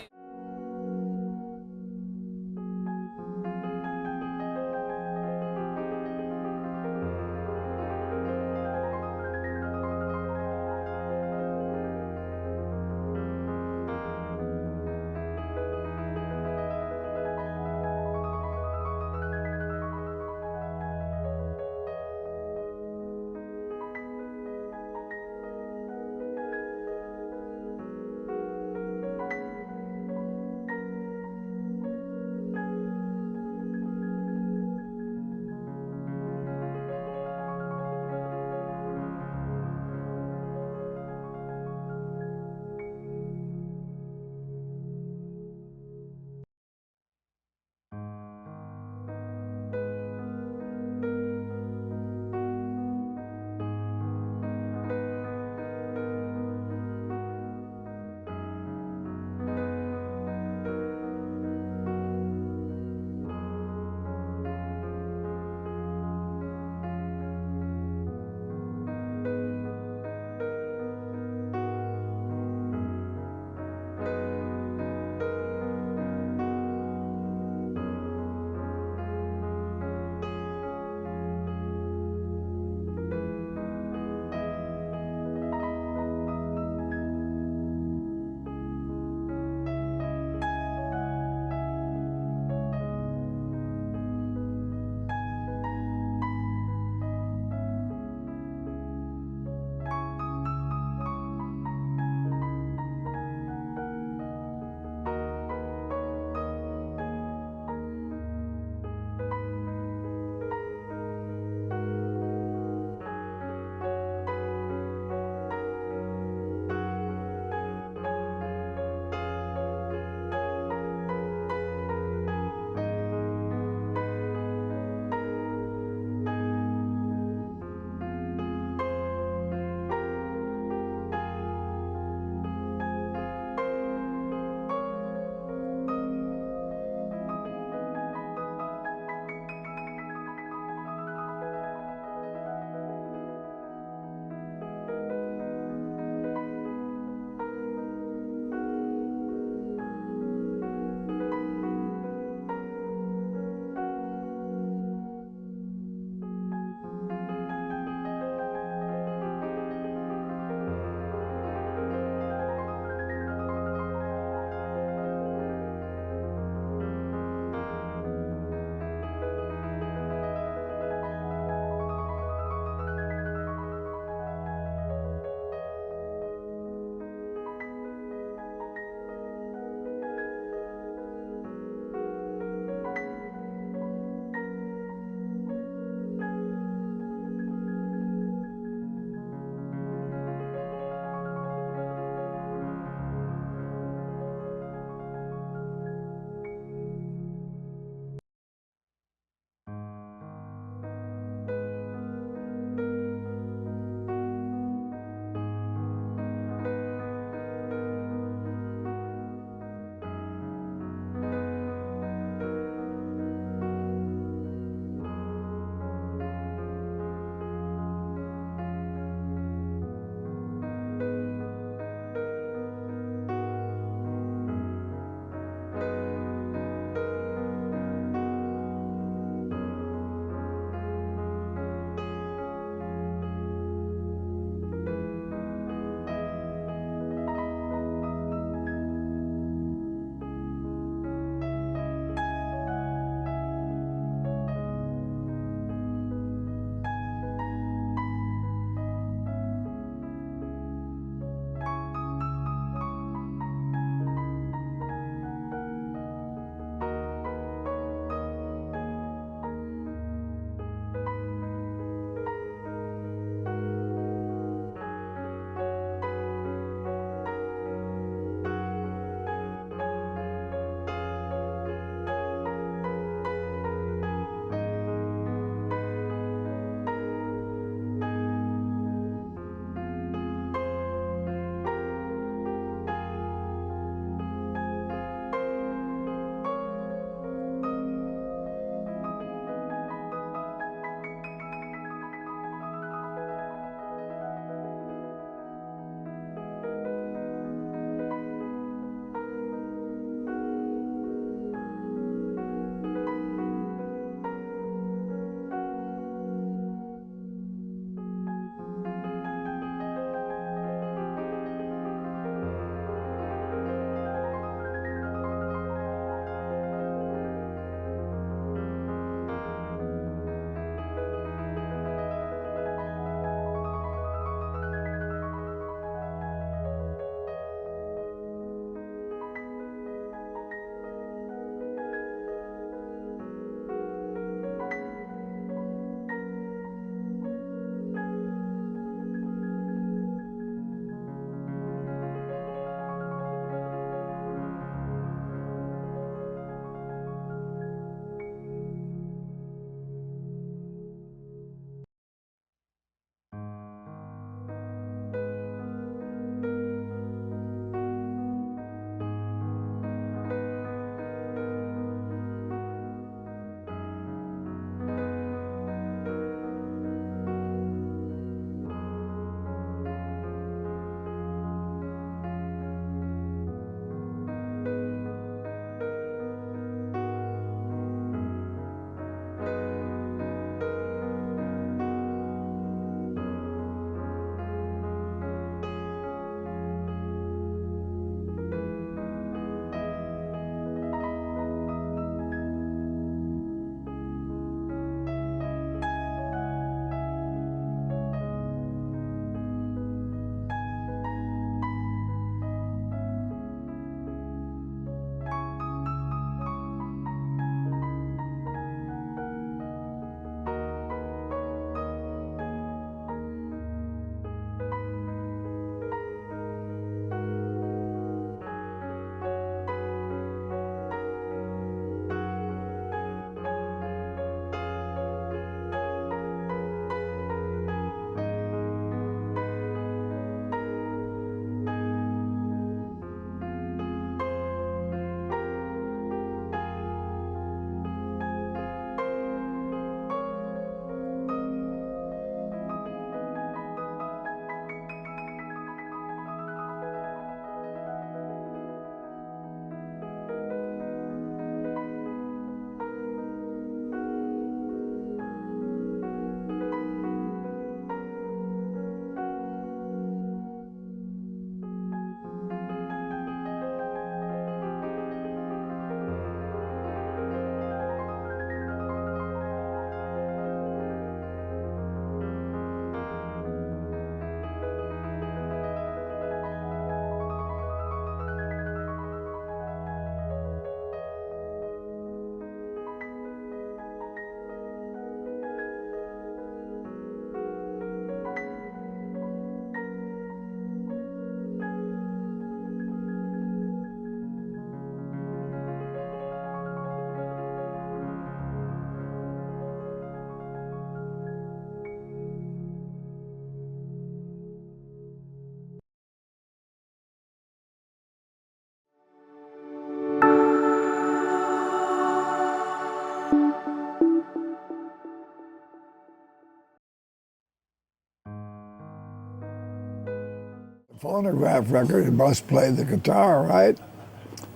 Phonograph record, it must play the guitar, right?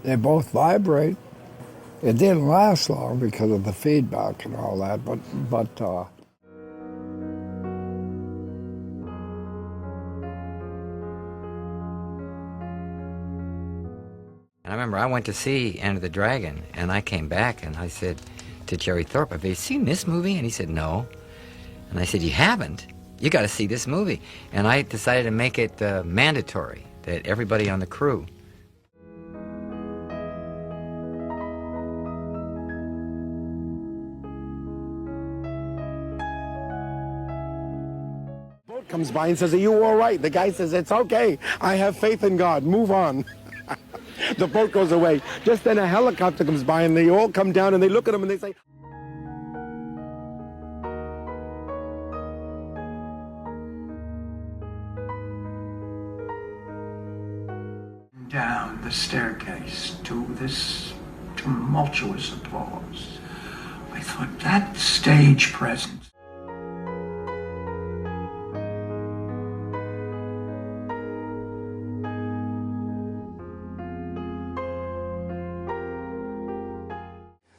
They both vibrate. It didn't last long because of the feedback and all that, but And I remember I went to see Enter the Dragon, and I came back and I said to Jerry Thorpe, have you seen this movie? And he said, no. And I said, you haven't? You got to see this movie. And I decided to make it mandatory that everybody on the crew. Boat comes by and says, are you all right? The guy says, it's okay. I have faith in God. Move on. The boat goes away. Just then a helicopter comes by and they all come down and they look at him and they say, down the staircase to this tumultuous applause. I thought, that stage presence.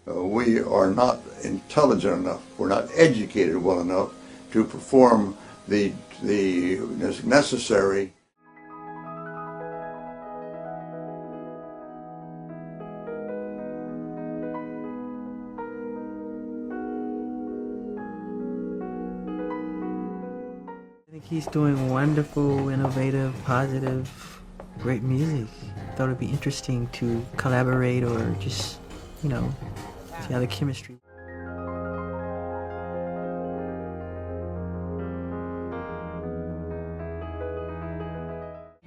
We are not intelligent enough, we're not educated well enough to perform the necessary. I think he's doing wonderful, innovative, positive, great music. Thought it'd be interesting to collaborate or just, you know, see how the chemistry.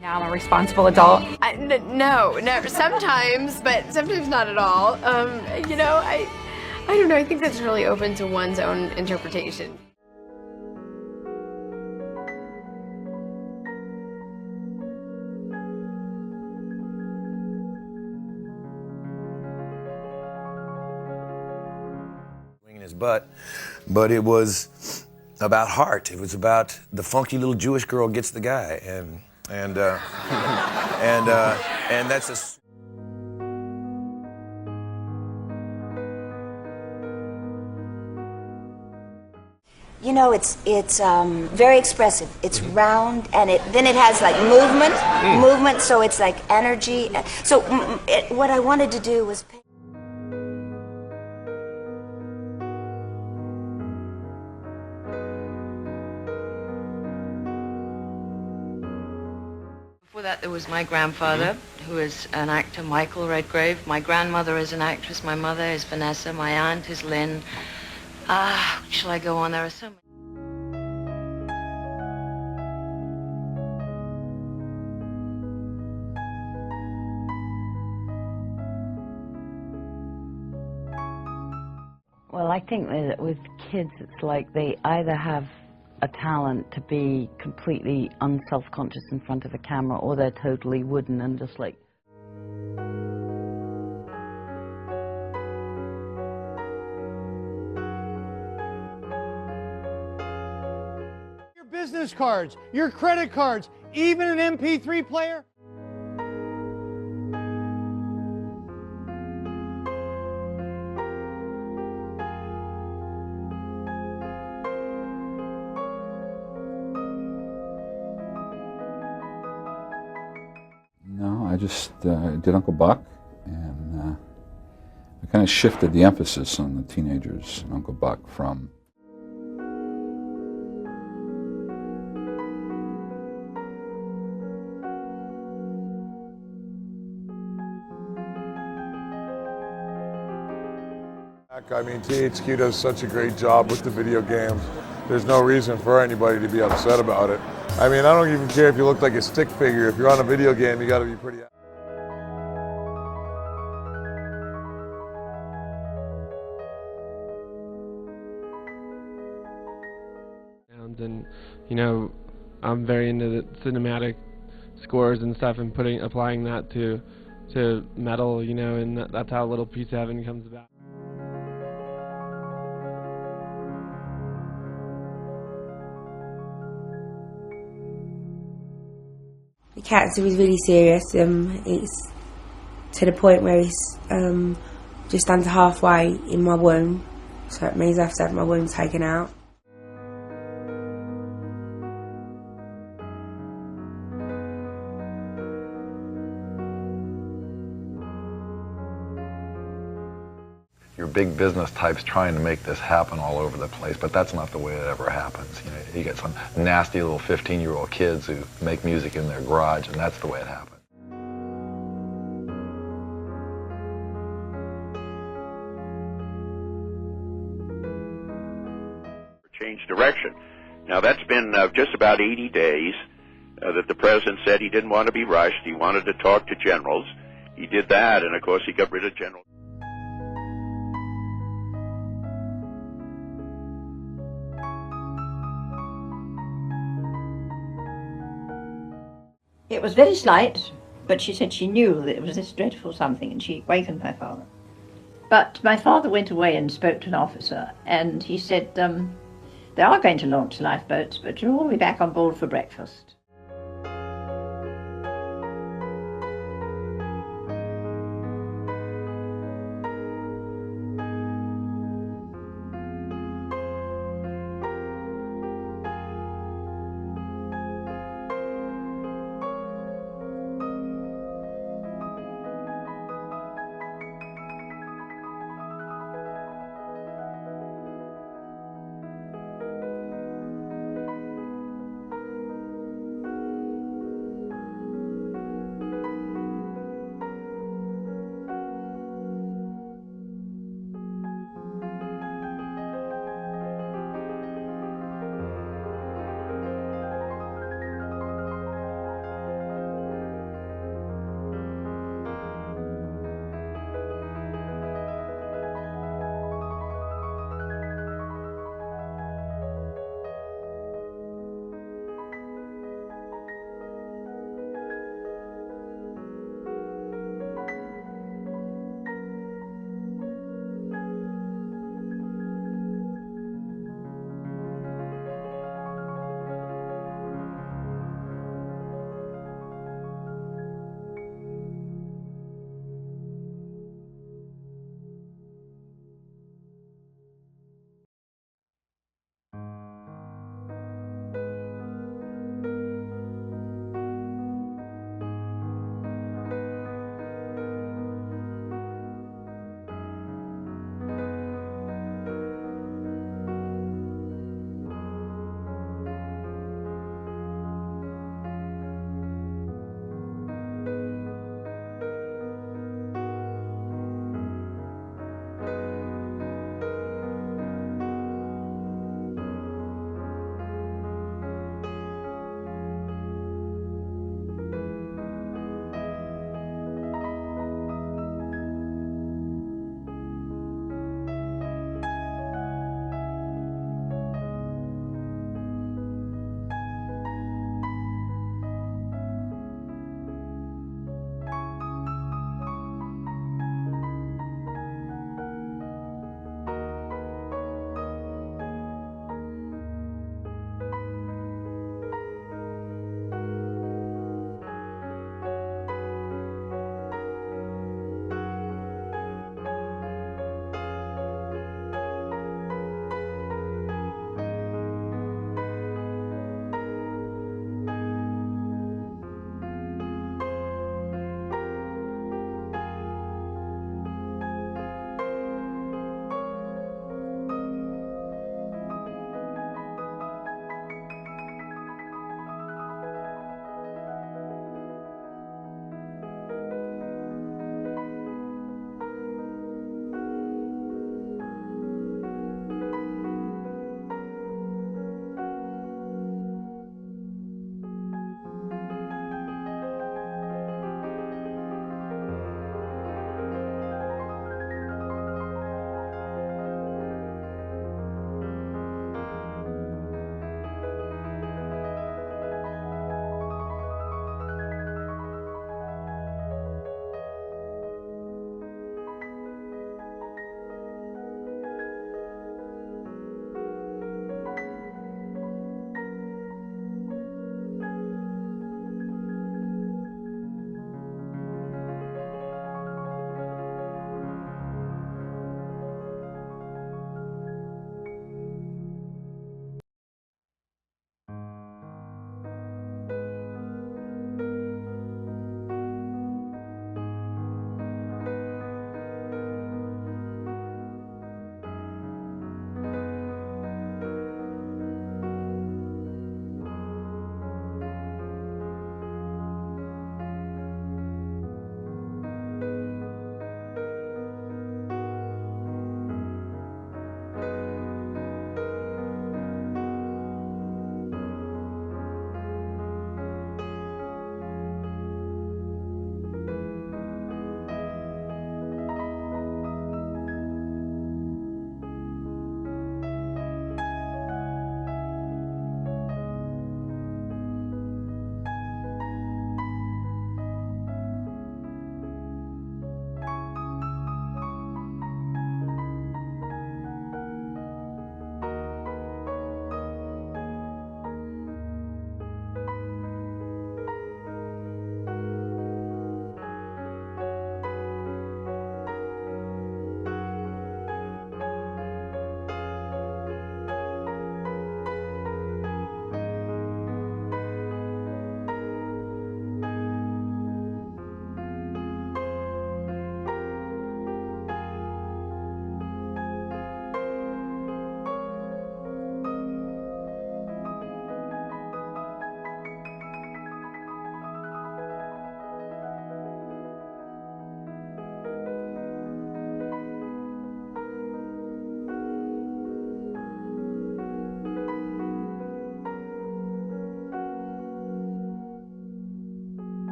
Now I'm a responsible adult. No, sometimes, but sometimes not at all. You know, I don't know. I think that's really open to one's own interpretation. His butt, but it was about heart. It was about the funky little Jewish girl gets the guy, and that's a. You know, it's very expressive. It's round, and then it has like movement. So it's like energy. So what I wanted to do was. Before that, there was my grandfather, who is an actor, Michael Redgrave. My grandmother is an actress. My mother is Vanessa. My aunt is Lynn. Shall I go on? There are so many. Well, I think that with kids, it's like they either have a talent to be completely unself-conscious in front of a camera, or they're totally wooden and just like... Your business cards, your credit cards, even an MP3 player. No, I just did Uncle Buck, and I kind of shifted the emphasis on the teenagers in Uncle Buck from I mean, THQ does such a great job with the video games. There's no reason for anybody to be upset about it. I mean, I don't even care if you look like a stick figure. If you're on a video game, you got to be pretty. And you know, I'm very into the cinematic scores and stuff, and applying that to metal, you know, and that's how Little Piece of Heaven comes about. cancer was really serious. It's to the point where it's just under halfway in my womb, so it means I have to have my womb taken out. Your big business types trying to make this happen all over the place, but that's not the way it ever happens. You know, you get some nasty little 15-year-old kids who make music in their garage, and that's the way it happens. Change direction. Now that's been just about 80 days that the president said he didn't want to be rushed. He wanted to talk to generals. He did that, and of course he got rid of General. It was very slight, but she said she knew that it was this dreadful something, and she wakened my father. But my father went away and spoke to an officer, and he said, they are going to launch lifeboats, but you'll all be back on board for breakfast.